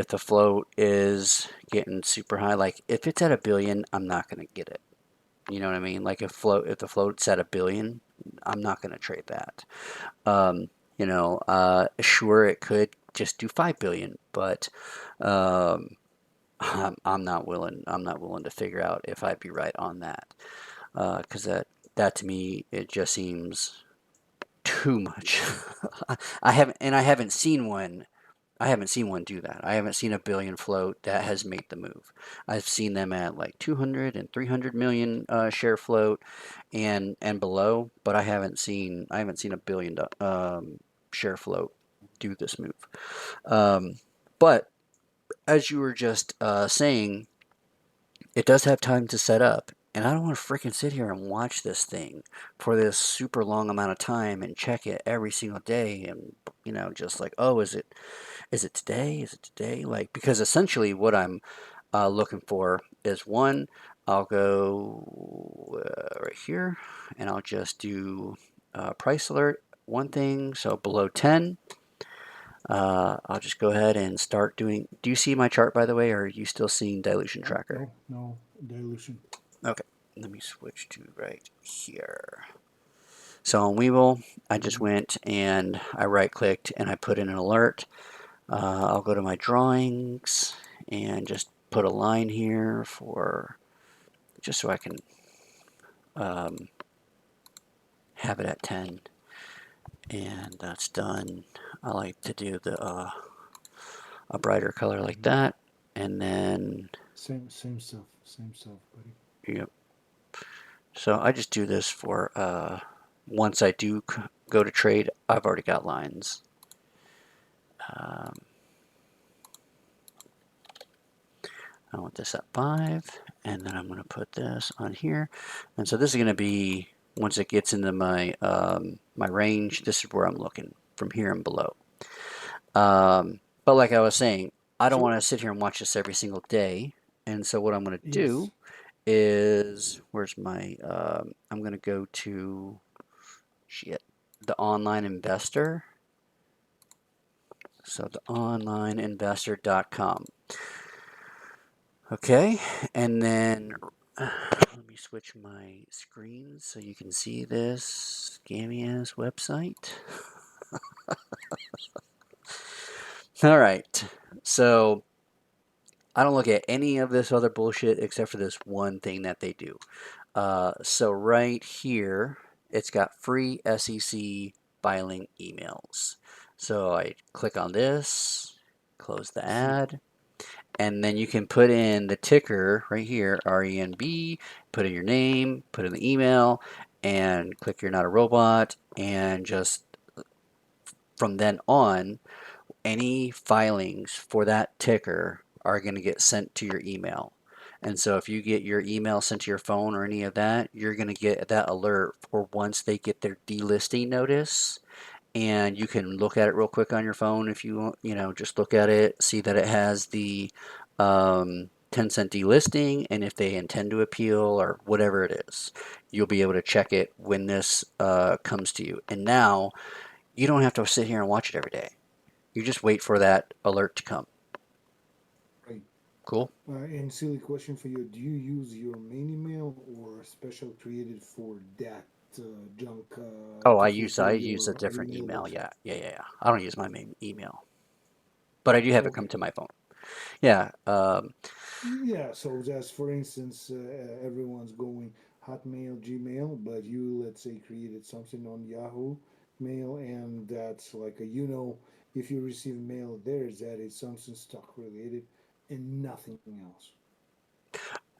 the float is getting super high, like if it's at 1 billion, I'm not gonna get it. You know what I mean? Like if the float's at 1 billion, I'm not gonna trade that. Sure, it could just do 5 billion, but um, I'm not willing to figure out if I'd be right on that, because that to me it just seems too much. I haven't seen one. I haven't seen one do that. I haven't seen a billion float that has made the move. I've seen them at like 200 and 300 million share float and below, but I haven't seen a billion share float do this move. Um, but as you were just saying, it does have time to set up. And I don't want to freaking sit here and watch this thing for this super long amount of time and check it every single day and just like, oh, is it today? Is it today? Like, because essentially what I'm looking for is one, I'll go right here and I'll just do price alert, one thing. So below 10, I'll just go ahead and start doing. Do you see my chart, by the way, or are you still seeing dilution No, tracker? no, no dilution. Okay, let me switch to right here. So on Webull, I just Mm-hmm. went and I right clicked and I put in an alert. I'll go to my drawings and just put a line here for just so I can um, have it at 10, and that's done. I like to do a brighter color like Mm-hmm. that, and then Same stuff, buddy. yep. So I just do this for once I do go to trade, I've already got lines. Um, I want this at 5, and then I'm going to put this on here. And so this is going to be, once it gets into my range, this is where I'm looking from here and below. But like I was saying, I don't So want to sit here and watch this every single day. And so what I'm going to yes, do is, I'm going to go to, shit, the online investor. So the onlineinvestor.com. Okay, and then Let me switch my screen so you can see this scammy ass website. All right. So I don't look at any of this other bullshit except for this one thing that they do. So right here, it's got free SEC filing emails. So I click on this, close the See, ad, and then you can put in the ticker right here, RENB, put in your name, put in the email, and click You're Not a Robot, and just from then on, any filings for that ticker are going to get sent to your email. And so if you get your email sent to your phone or any of that, you're going to get that alert for once they get their delisting notice. And you can look at it real quick on your phone if you want, just look at it, see that it has the 10-cent delisting, and if they intend to appeal or whatever it is, you'll be able to check it when this comes to you. And now you don't have to sit here and watch it every day. You just wait for that alert to come. right. Cool. And silly question for you: do you use your main email or a special created for that junk Oh, to I fulfill use a your different email email. website? Yeah. I don't use my main email, but I do have it come Okay. to my phone. Yeah. Yeah, so just for instance, everyone's going Hotmail, Gmail, but you, let's say, created something on Yahoo Mail, and that's like a, if you receive mail there, is that it's something stock related and nothing else.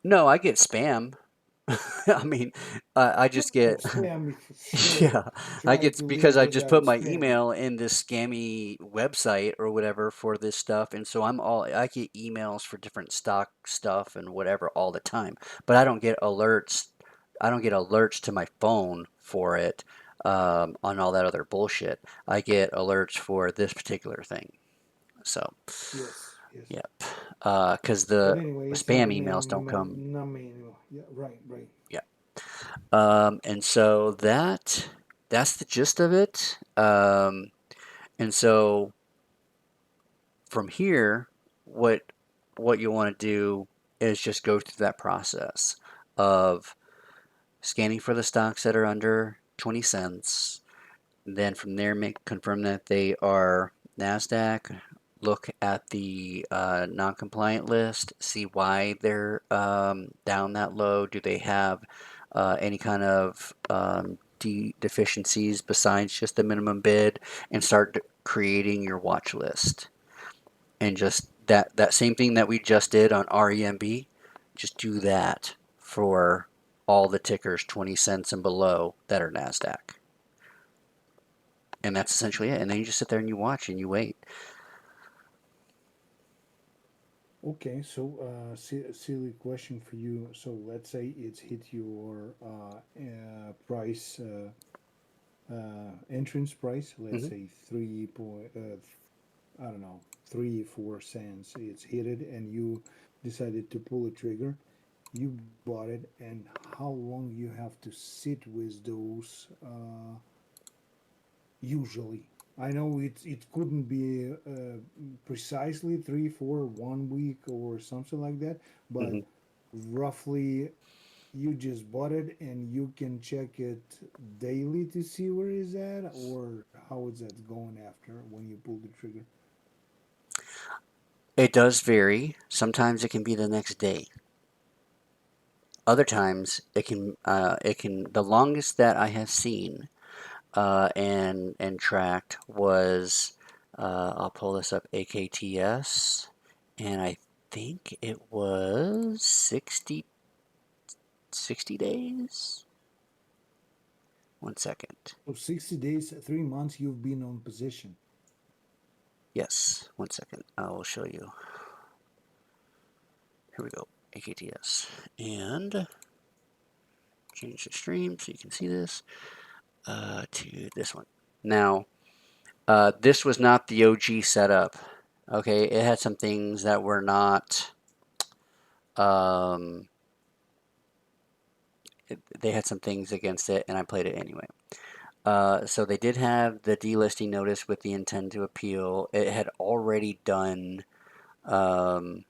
No, I get spam. I mean, I just Oh, get, spam, sure. yeah, I Try get to because live I just without put my spam. email in this scammy website or whatever for this stuff, and so I get emails for different stock stuff and whatever all the time, but I don't get alerts. I don't get alerts to my phone for it on all that other bullshit. I get alerts for this particular thing. So, Yes, yes. yep, because But the anyway, it's not spam a emails don't come. not manual. Yeah, right, right. Yeah. And so that's the gist of it. And so from here, what what you want to do is just go through that process of scanning for the stocks that are under 20 cents. Then from there, confirm that they are NASDAQ. Look at the non-compliant list, see why they're down that low. Do they have any kind of deficiencies besides just the minimum bid? And start creating your watch list. And just that same thing that we just did on REMB, just do that for all the tickers 20 cents and below that are NASDAQ. And that's essentially it. And then you just sit there and you watch and you wait. Okay, so silly question for you. So let's say it's hit your price entrance price. Let's Hmm. say I don't know, 3 4 cents. It's hit it, and you decided to pull a trigger. You bought it, and how long you have to sit with those usually? I know it couldn't be precisely 3 4 1 week or something like that, but Hmm. roughly you just bought it and you can check it daily to see where it's at, or how is that going after when you pull the trigger? It does vary. Sometimes it can be the next day. Other times it can the longest that I have seen and tracked was I'll pull this up AKTS and I think it was 60 days. One second. So 60 days, 3 months you've been on position. Yes, one second. I will show you. Here we go. AKTS. And change the stream so you can see this to this one. Now, this was not the OG setup. Okay, it had some things that were not. Um, they had some things against it, and I played it anyway. So they did have the delisting notice with the intent to appeal. It had already done. Um,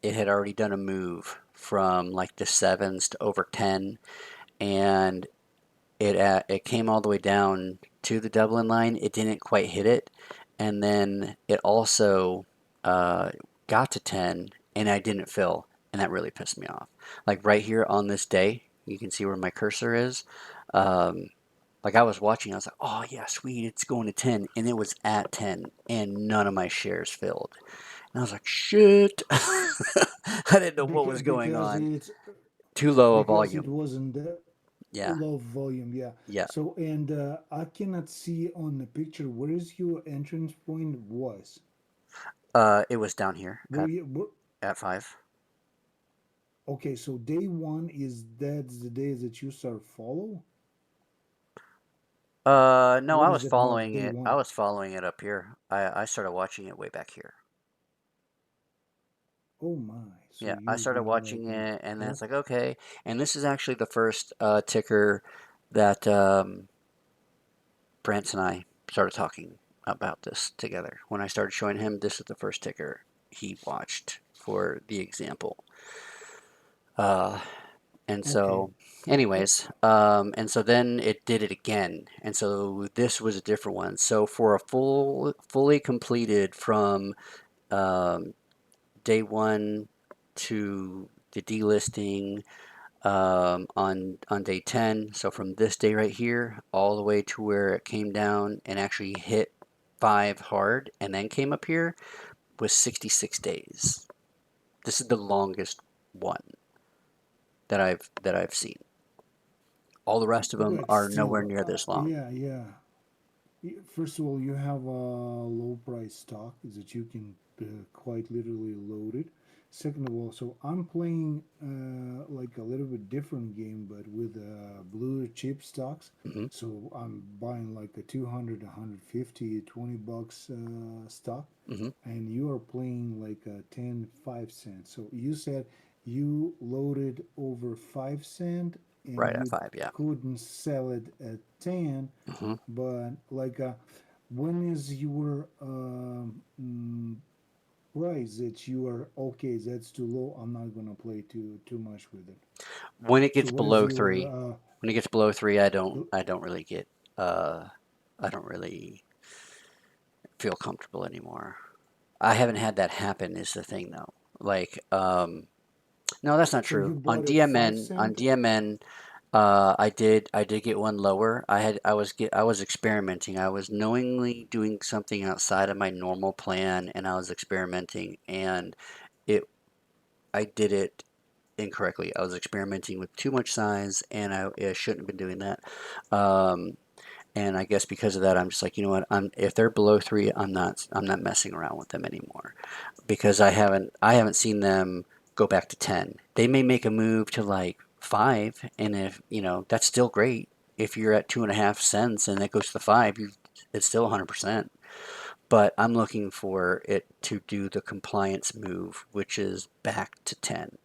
it had already done a move from like the sevens to over 10, and it came all the way down to the Dublin line. It didn't quite hit it, and then it also uh, got to 10, and I didn't fill, and that really pissed me off. Like right here on this day, you can see where my cursor is. Um, like I was watching, I was like, "Oh yeah, sweet, it's going to 10," and it was at 10, and none of my shares filled. And I was like, "Shit!" I didn't know what was going because on. it's Too low a because it volume. wasn't that Yeah, low volume, yeah. yeah. So and I cannot see on the picture where is your entrance point was. It was down here Where you at 5. okay, so day one is that's the day that you start follow. No, I What was is it marked following day it. I one? was following it up here. I started watching it way back here. Oh my! So Yeah, I you've started been like watching it, and then oh it's like, okay. And this is actually the first ticker that Brant and I started talking about this together. When I started showing him, this is the first ticker he watched for the example. Uh, and okay. so, anyways, and so then it did it again, and so this was a different one. So for a fully completed from um, day one to the delisting on day 10. So from this day right here all the way to where it came down and actually hit 5 hard and then came up here was 66 days. This is the longest one that I've seen. All the rest of them But are nowhere still, near this long. yeah, yeah. First of all, you have a low price stock that you can quite literally load it. Second of all, so I'm playing like a little bit different game, but with blue chip stocks. Hmm. So I'm buying like a 200, 150, $20 stock, Hmm. and you are playing like a 10, 5 cents. So you said you loaded over 5 cent and Right at you 5, yeah. couldn't sell it at 10, Hmm. but like when is your price that you are okay, that's too low, I'm not gonna play too much with it. When it So gets what is below your 3, when it gets below 3, I don't really get uh I don't really feel comfortable anymore. I haven't had that happen is the thing though. Like, no, that's not so you true. On bought at five DMN, on cent DMN, I did get one lower. I was experimenting. I was knowingly doing something outside of my normal plan, and I was experimenting, and it I did it incorrectly. I was experimenting with too much size, and I shouldn't have been doing that. Um, and I guess because of that, I'm just like, you know what? If they're below 3, I'm not messing around with them anymore because I haven't seen them go back to 10. They may make a move to like 5, and if that's still great. If you're at 2.5 cents and it goes to the 5, it's still 100%. But I'm looking for it to do the compliance move, which is back to 10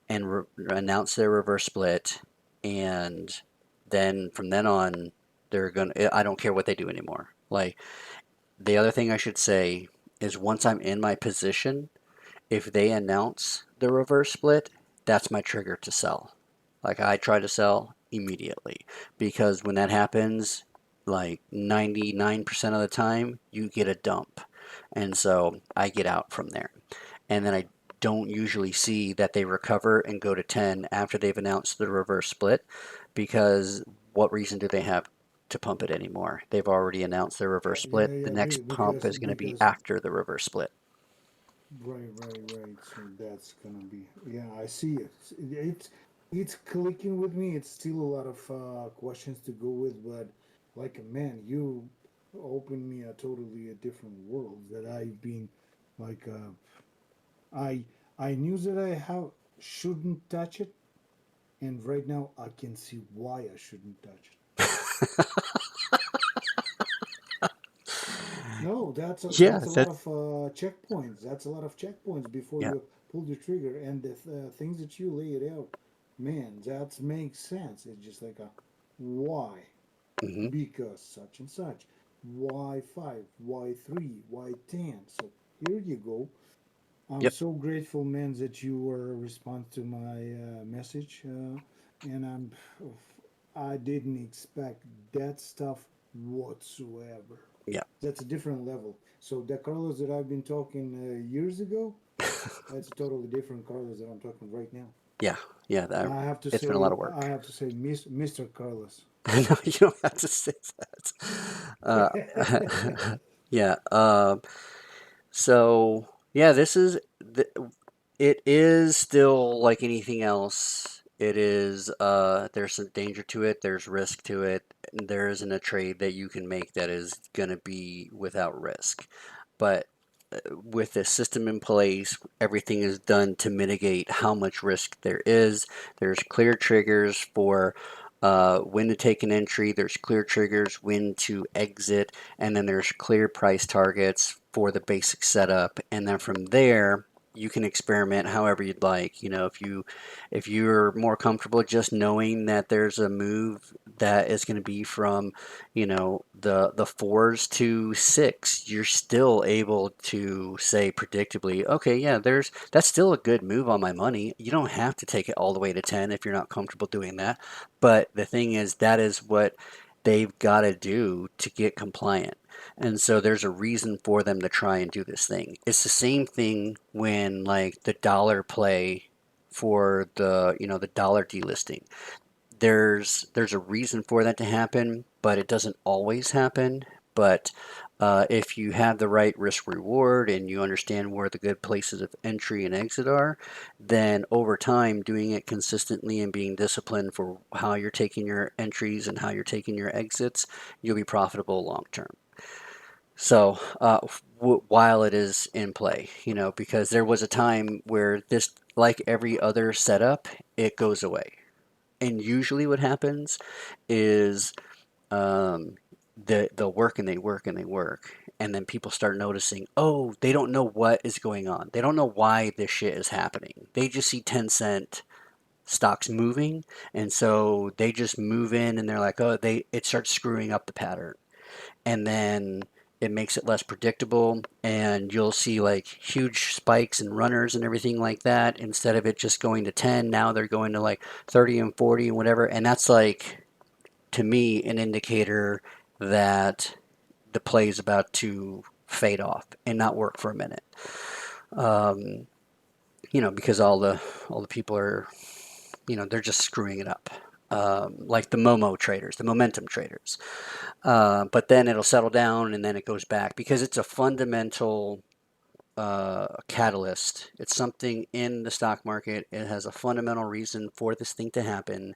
and announce their reverse split, and then from then on, they're gonna. I don't care what they do anymore. Like the other thing I should say is once I'm in my position, if they announce the reverse split, that's my trigger to sell. Like I try to sell immediately because when that happens, like 99% of the time, you get a dump. And so I get out from there. And then I don't usually see that they recover and go to 10 after they've announced the reverse split because what reason do they have to pump it anymore? They've already announced their reverse split. yeah, The yeah, next pump is going to be because after the reverse split. right, so that's gonna be, yeah, I see it. It's clicking with me. It's still a lot of questions to go with, but like man, you opened me a totally a different world that I've been like I I knew that I have shouldn't touch it, and right now I can see why I shouldn't touch it. No, Yeah, that's a lot of that's checkpoints. That's a lot of checkpoints before yeah. you pull the trigger, and the things that you lay it out, man, that makes sense. It's just like a why, Hmm. because such and such, why 5, why 3, why 10. So here you go. I'm Yep. so grateful, man, that you were respond to my message, and I didn't expect that stuff whatsoever. Yeah. That's a different level. So the Carlos that I've been talking years ago, that's a totally different Carlos that I'm talking right now. Yeah. Yeah. And I have to It's been a lot say, of work. Mr. Carlos. No, you don't have to say that. Yeah. So yeah, it is still like anything else. It is there's some danger to it, there's risk to it. There isn't a trade that you can make that is gonna be without risk. But with the system in place, everything is done to mitigate how much risk there is. There's clear triggers for when to take an entry, there's clear triggers when to exit, and then there's clear price targets for the basic setup. And then from there, you can experiment however you'd like. If you're more comfortable just knowing that there's a move that is going to be from the fours to six, you're still able to say predictably, okay, yeah, that's still a good move on my money. You don't have to take it all the way to 10 if you're not comfortable doing that. But the thing is, that is what they've got to do to get compliant. And so there's a reason for them to try and do this thing. It's the same thing when like the dollar play for the dollar delisting. There's a reason for that to happen, but it doesn't always happen. But if you have the right risk reward and you understand where the good places of entry and exit are, then over time, doing it consistently and being disciplined for how you're taking your entries and how you're taking your exits, you'll be profitable long term. So while it is in play, because there was a time where this, like every other setup, it goes away. And usually what happens is um, they'll work and they work and they work. And then people start noticing, oh, they don't know what is going on. They don't know why this shit is happening. They just see 10-cent stocks moving. And so they just move in and they're like, oh, it starts screwing up the pattern. And then it makes it less predictable, and you'll see like huge spikes and runners and everything like that. Instead of it just going to 10, now they're going to like 30 and 40 and whatever. And that's like, to me, an indicator that the play is about to fade off and not work for a minute. Um, because all the people are, they're just screwing it up. Like the Momo traders, the momentum traders. But then it'll settle down and then it goes back because it's a fundamental catalyst. It's something in the stock market. It has a fundamental reason for this thing to happen.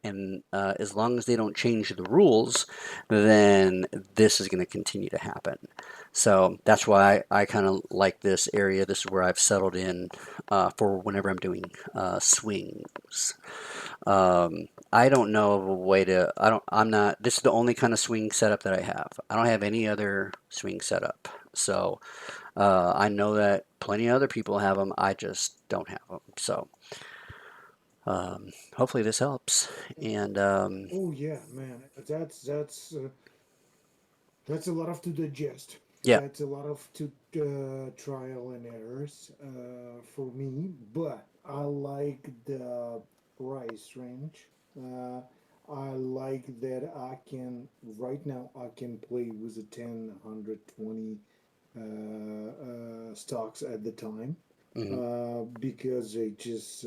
And as long as they don't change the rules, then this is going to continue to happen. So that's why I kind of like this area. This is where I've settled in for whenever I'm doing swings. I don't know of a way to. I'm not. This is the only kind of swing setup that I have. I don't have any other swing setup. So I know that plenty of other people have them. I just don't have them. So hopefully this helps. And Oh yeah, man, that's a lot of to digest. yeah. That's a lot of to trial and errors for me. But I like the price range. Uh, I like that I can right now I can play with the 10, 120 stocks at the time Hmm. because they just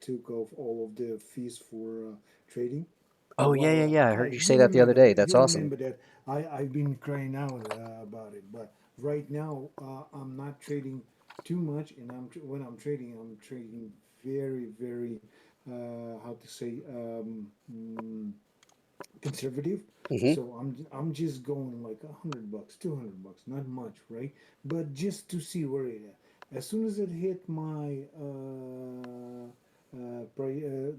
took off all of the fees for trading. Oh yeah, yeah, Well, yeah. I I heard you say you that the other remember day. that. That's You awesome. remember that. I've been crying out about it, but right now I'm not trading too much, and when I'm trading very very how to say conservative. Hmm. So I'm just going like $100, $200, not much, right? But just to see where it at. As soon as it hit my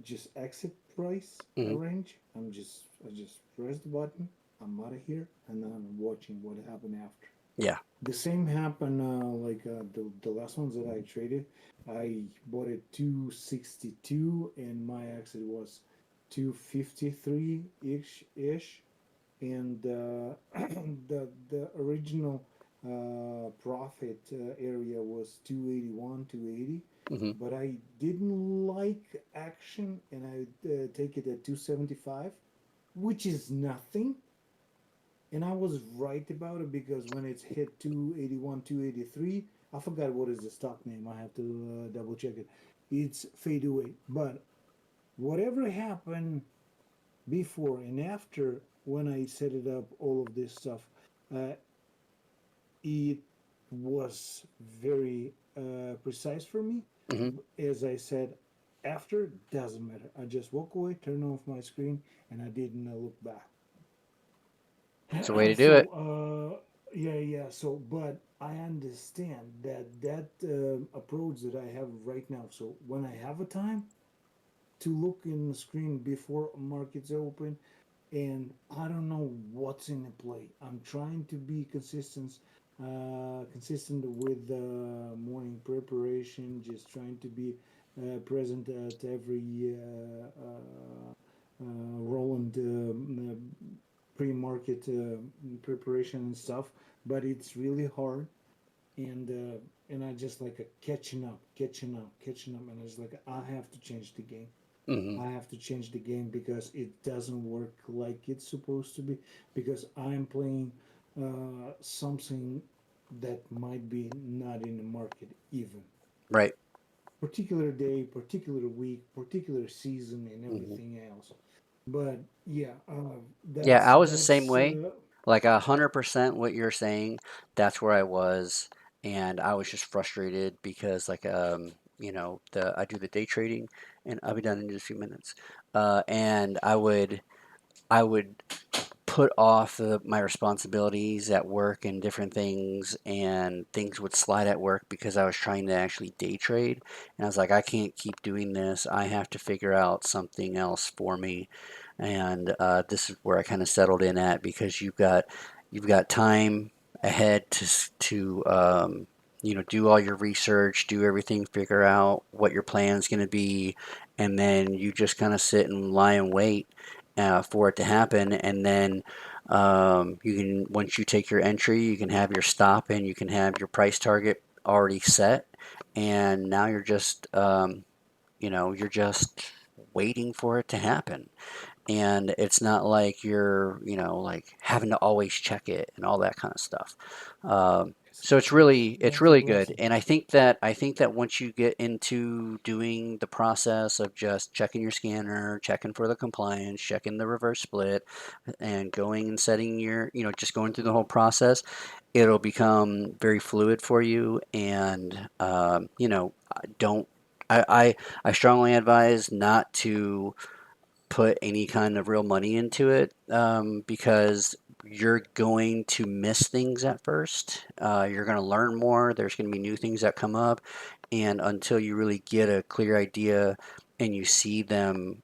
just exit price Hmm. range, I just press the button. I'm out of here, and then I'm watching what happened after. Yeah. The same happened the last ones that I traded. I bought it 262, and my exit was 253 ish, and the original profit area was 281, 280, Hmm. but I didn't like action and I take it at 275, which is nothing. And I was right about it because when it's hit 281, 283, I forgot what is the stock name. I have to double check it. It's fade away. But whatever happened before and after when I set it up, all of this stuff, uh, it was very precise for me. Hmm. As I said, after doesn't matter. I just walk away, turn off my screen, and I didn't look back. It's a way to do So it. yeah, yeah. So, but I understand that approach that I have right now. So when I have a time to look in the screen before markets open, and I don't know what's in the play. I'm trying to be consistent with the morning preparation. Just trying to be present at every Roland pre-market preparation and stuff. But it's really hard, and I just like a catching up, and it's like I have to change the game. Hmm. I have to change the game because it doesn't work like it's supposed to be. Because I'm playing something that might be not in the market even. Right. Particular day, particular week, particular season, and Hmm. everything else. But yeah, Yeah, that's I was the same that's way. Like 100% what you're saying. That's where I was, and I was just frustrated because, like, the I do the day trading, and I'll be done in just a few minutes. And I would put off my responsibilities at work and different things, and things would slide at work because I was trying to actually day trade. And I was like, I can't keep doing this. I have to figure out something else for me. And this is where I kind of settled in at because you've got time ahead to do all your research, do everything, figure out what your plan is going to be, and then you just kind of sit and lie and wait for it to happen, and then you can once you take your entry, you can have your stop and you can have your price target already set, and now you're just waiting for it to happen, and it's not like you're like having to always check it and all that kind of stuff. So it's really it's that's really good, aggressive. and I think that once you get into doing the process of just checking your scanner, checking for the compliance, checking the reverse split, and going and setting just going through the whole process, it'll become very fluid for you, and don't. I strongly advise not to put any kind of real money into it because you're going to miss things at first. You're going to learn more. There's going to be new things that come up. And until you really get a clear idea and you see them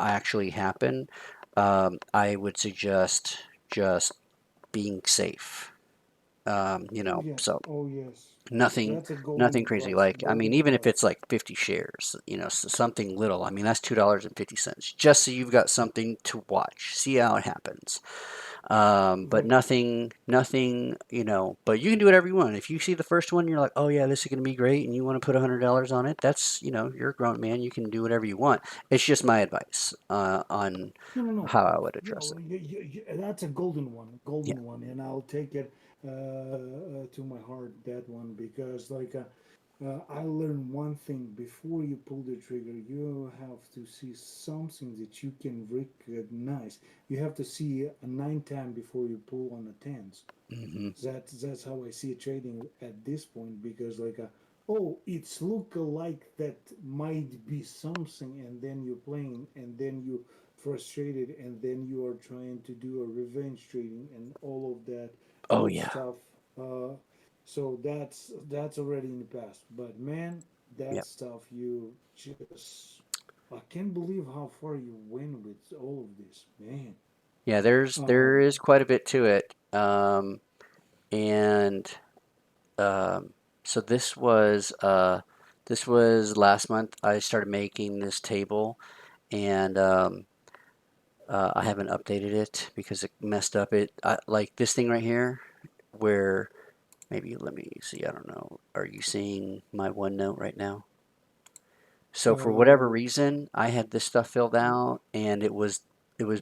actually happen, I would suggest just being safe. Oh yeah, So oh yes. nothing That's a nothing golden crazy. price, Like, I mean, golden even if it's price. like 50 shares, something little. I mean, that's $2.50 just so you've got something to watch, see how it happens. But But nothing. But you can do whatever you want. If you see the first one, you're like, oh yeah, this is gonna be great, and you want to put $100 on it, you're a grown man, you can do whatever you want. It's just my advice on no, no, no. how I would Yeah, address well, it. that's a Yeah. golden one, and I'll take it to my heart that one because I learned one thing before you pull the trigger. You have to see something that you can recognize. You have to see a nine time before you pull on the tens. Hmm. That's how I see trading at this point because oh, it's look like that might be something, and then you're playing, and then you frustrated, and then you are trying to do a revenge trading and all of that Oh good yeah. stuff. So that's already in the past. But man, that Yep. stuff you just I can't believe how far you went with all of this, man. Yeah. There Um, is quite a bit to it. And Um, so this was last month. I started making this table, and I haven't updated it because it messed up. Like this thing right here, where maybe let me see. I don't know. Are you seeing my OneNote right now? So for whatever Uh, reason, I had this stuff filled out and it was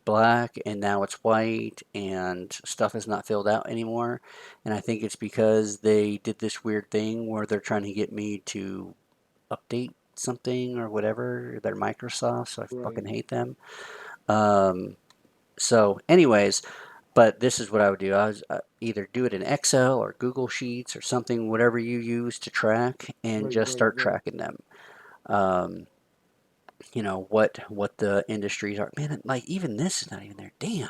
black and now it's white and stuff is not filled out anymore. And I think it's because they did this weird thing where they're trying to get me to update something or whatever. They're Microsoft, so I right. fucking hate them. Um, so anyways, but this is what I would do. I was either do it in Excel or Google Sheets or something, whatever you use to track, and Right, just right, start right. tracking them. Um, what the industries are. Man, like even this is not even there. Damn.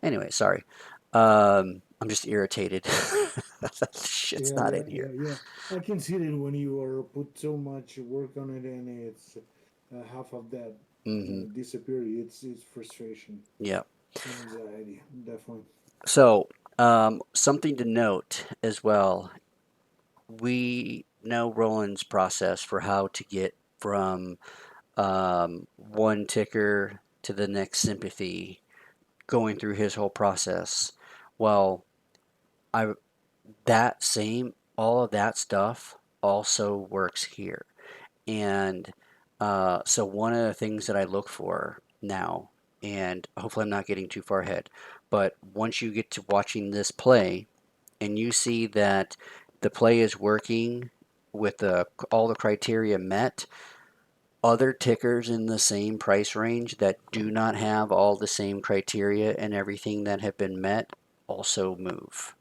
Anyway, sorry. I'm just irritated. That shit's Yeah, not yeah, in yeah, here. yeah. I can see that when you are put so much work on it and it's half of that Hmm. disappear. It's frustration Yeah. and anxiety, definitely. So, something to note as well. We know Roland's process for how to get from one ticker to the next sympathy, going through his whole process. Well, I that same all of that stuff also works here. And so one of the things that I look for now, and hopefully I'm not getting too far ahead, but once you get to watching this play and you see that the play is working with all the criteria met, other tickers in the same price range that do not have all the same criteria and everything that have been met also move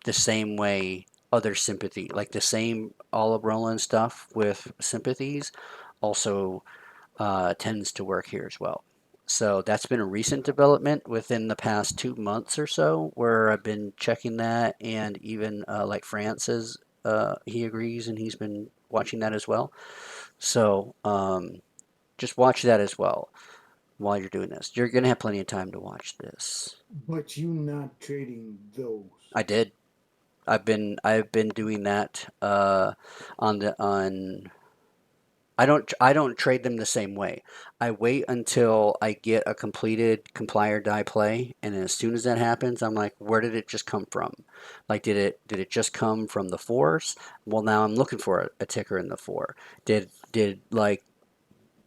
the same way other sympathy, like the same olive Roland stuff with sympathies, also tends to work here as well. So that's been a recent development within the past 2 months or so, where I've been checking that, and even like Francis, he agrees, and he's been watching that as well. So just watch that as well while you're doing this. You're gonna have plenty of time to watch this. But you not trading those. I did. I've been doing that on I don't trade them the same way. I wait until I get a completed complier die play, and then as soon as that happens, I'm like, where did it just come from? Like, did it just come from the fours? Well, now I'm looking for a ticker in the four.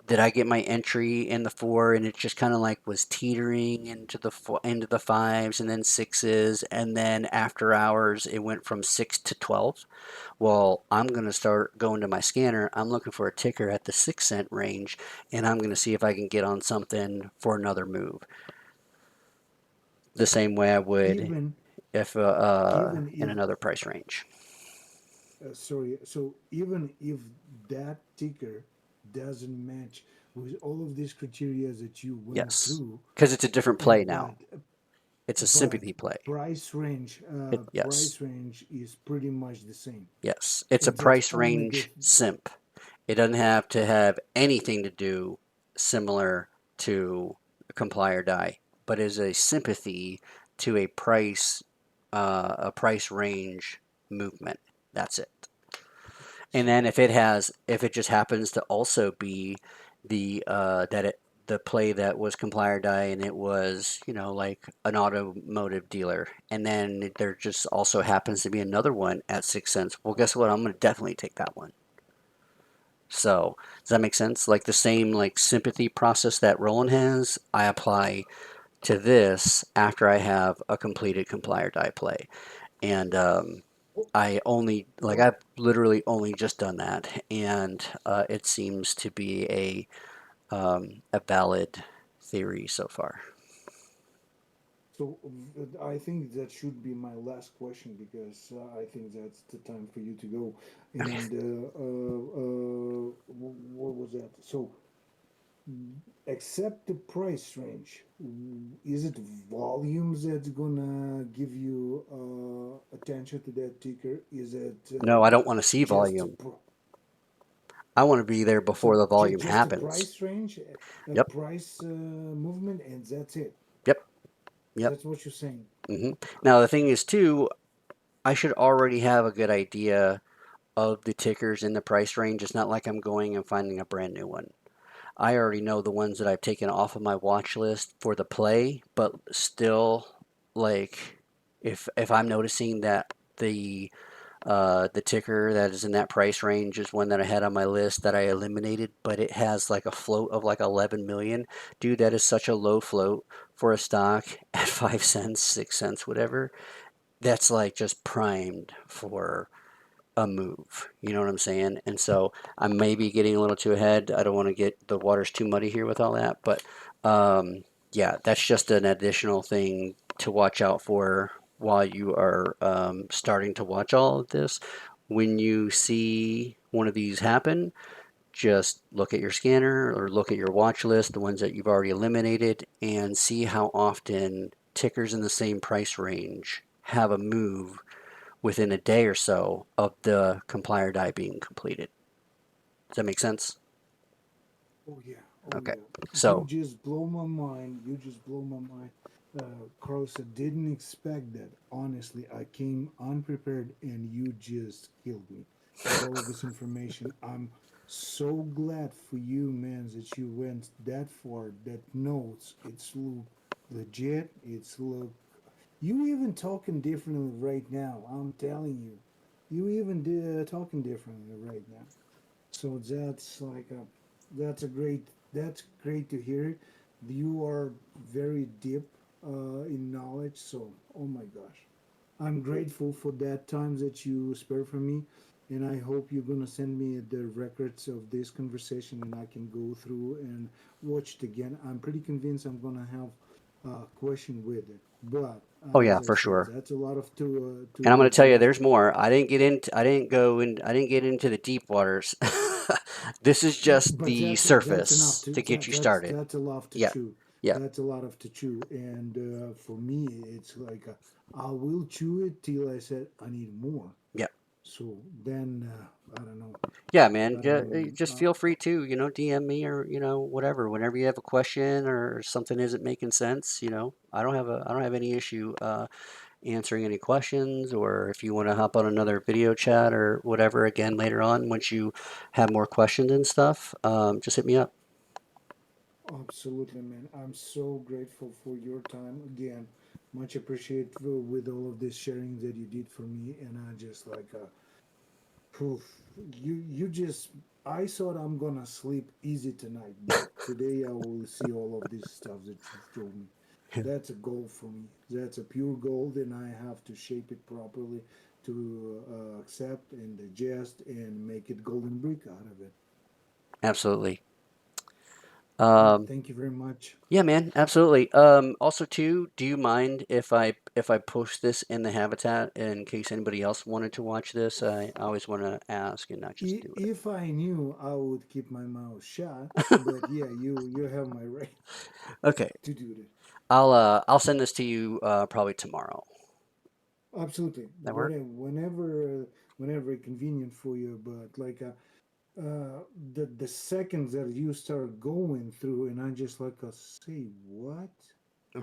Did I get my entry in the four and it just kind of like was teetering into the fives and then sixes, and then after hours it went from 6 to 12? Well, I'm going to start going to my scanner. I'm looking for a ticker at the 6 cent range, and I'm going to see if I can get on something for another move. The same way I would Even if even in if another price range. sorry, so even if that ticker doesn't match with all of these criteria that you went Yes, through, because it's a different play now. but It's a but sympathy play. price Yes, range is pretty much the same, yes. It's a and that's price only range simp. It doesn't have to have anything to do similar to a comply or die, but is a sympathy to a price range movement. That's it. And so then if it just happens to also be the play that was comply or die, and it was like an automotive dealer, and then there just also happens to be another one at 6 cents. Well, guess what? I'm going to definitely take that one. So, does that make sense? Like the same like sympathy process that Roland has, I apply to this after I have a completed comply or die play. And what I've literally only just done that, and it seems to be a valid theory so far. So I think that should be my last question because I think that's the time for you to go. And what was that? So except the price range, is it volumes that's gonna give you attention to that ticker? Is it No, I don't want to see just volume. I want to be there before so the volume just a happens. price range, a Yep, price movement, and that's it? yep, yep. That's what you're saying? Now the thing is too, I should already have a good idea of the tickers in the price range. It's not like I'm going and finding a brand new one. I already know the ones that I've taken off of my watch list for the play, but still, like, if I'm noticing that the ticker that is in that price range is one that I had on my list that I eliminated, but it has like a float of like 11 million. Dude, that is such a low float for a stock at 5 cents, 6 cents, whatever. That's like just primed for a move. You know what I'm saying? And so I may be getting a little too ahead. I don't want to get the waters too muddy here with all that, but yeah, that's just an additional thing to watch out for while you are starting to watch all of this. When you see one of these happen, just look at your scanner or look at your watch list, the ones that you've already eliminated, and see how often tickers in the same price range have a move within a day or so of the comply or die being completed. Does that make sense? Oh yeah, oh Okay. yeah. You So, just blow my mind. You just blow my mind. Carlos, I didn't expect that. Honestly, I came unprepared and you just killed me with all of this information. I'm so glad for you, man, that you went that far. That notes, it's look legit. It's look. You even talking differently right now. I'm telling you, you even talking differently right now. So that's like a that's great to hear. You are very deep in knowledge. So oh my gosh, I'm grateful for that time that you spare for me, and I hope you're gonna send me the records of this conversation and I can go through and watch it again. I'm pretty convinced I'm gonna have a question with it, but oh yeah, as I for said, sure. that's a lot of And I'm going to to tell you, go there's through. more. I didn't get into the deep waters. This is just But the that's enough surface to to get you started. that's a lot to Yeah, chew. yeah, That's a lot of to chew, and for me, it's like I will chew it till I said I need more. yeah. So then I don't know. Yeah, man. I don't know, man. Just feel free to, DM me or, whatever. Whenever you have a question or something isn't making sense, I don't have any issue answering any questions, or if you want to hop on another video chat or whatever again later on once you have more questions and stuff, just hit me up. Absolutely, man. I'm so grateful for your time again. Much appreciated with all of this sharing that you did for me, and I just like poof. You just. I thought I'm gonna sleep easy tonight, but today I will see all of this stuff that you showed me. That's a goal for me. That's a pure gold, and I have to shape it properly to accept and digest and make it golden brick out of it. Absolutely. Well, Um, thank you very much. yeah, man, absolutely. Also, too, do you mind if I post this in the habitat in case anybody else wanted to watch this? I always want to ask and not just do it. If I knew, I would keep my mouth shut. But yeah, you have my right Okay, to do that. I'll send this to you probably tomorrow. Absolutely, That work? whenever convenient for you. But like the seconds that you start going through, and I just like say what?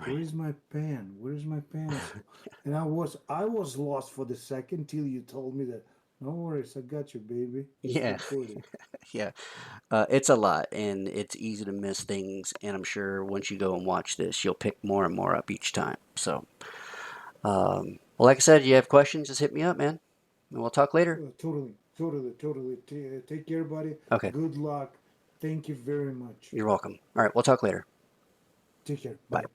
Where Right. is my pen? Where is my pencil? And I was lost for the second till you told me that. No worries, I got you, baby. It's Yeah, recorded. yeah. It's a lot, and it's easy to miss things. And I'm sure once you go and watch this, you'll pick more and more up each time. So, well, like I said, you have questions, just hit me up, man, and we'll talk later. Totally. Take care, buddy. Okay, Good luck. Thank you very much. you're welcome. All right, we'll talk later. Take care. Bye. Bye.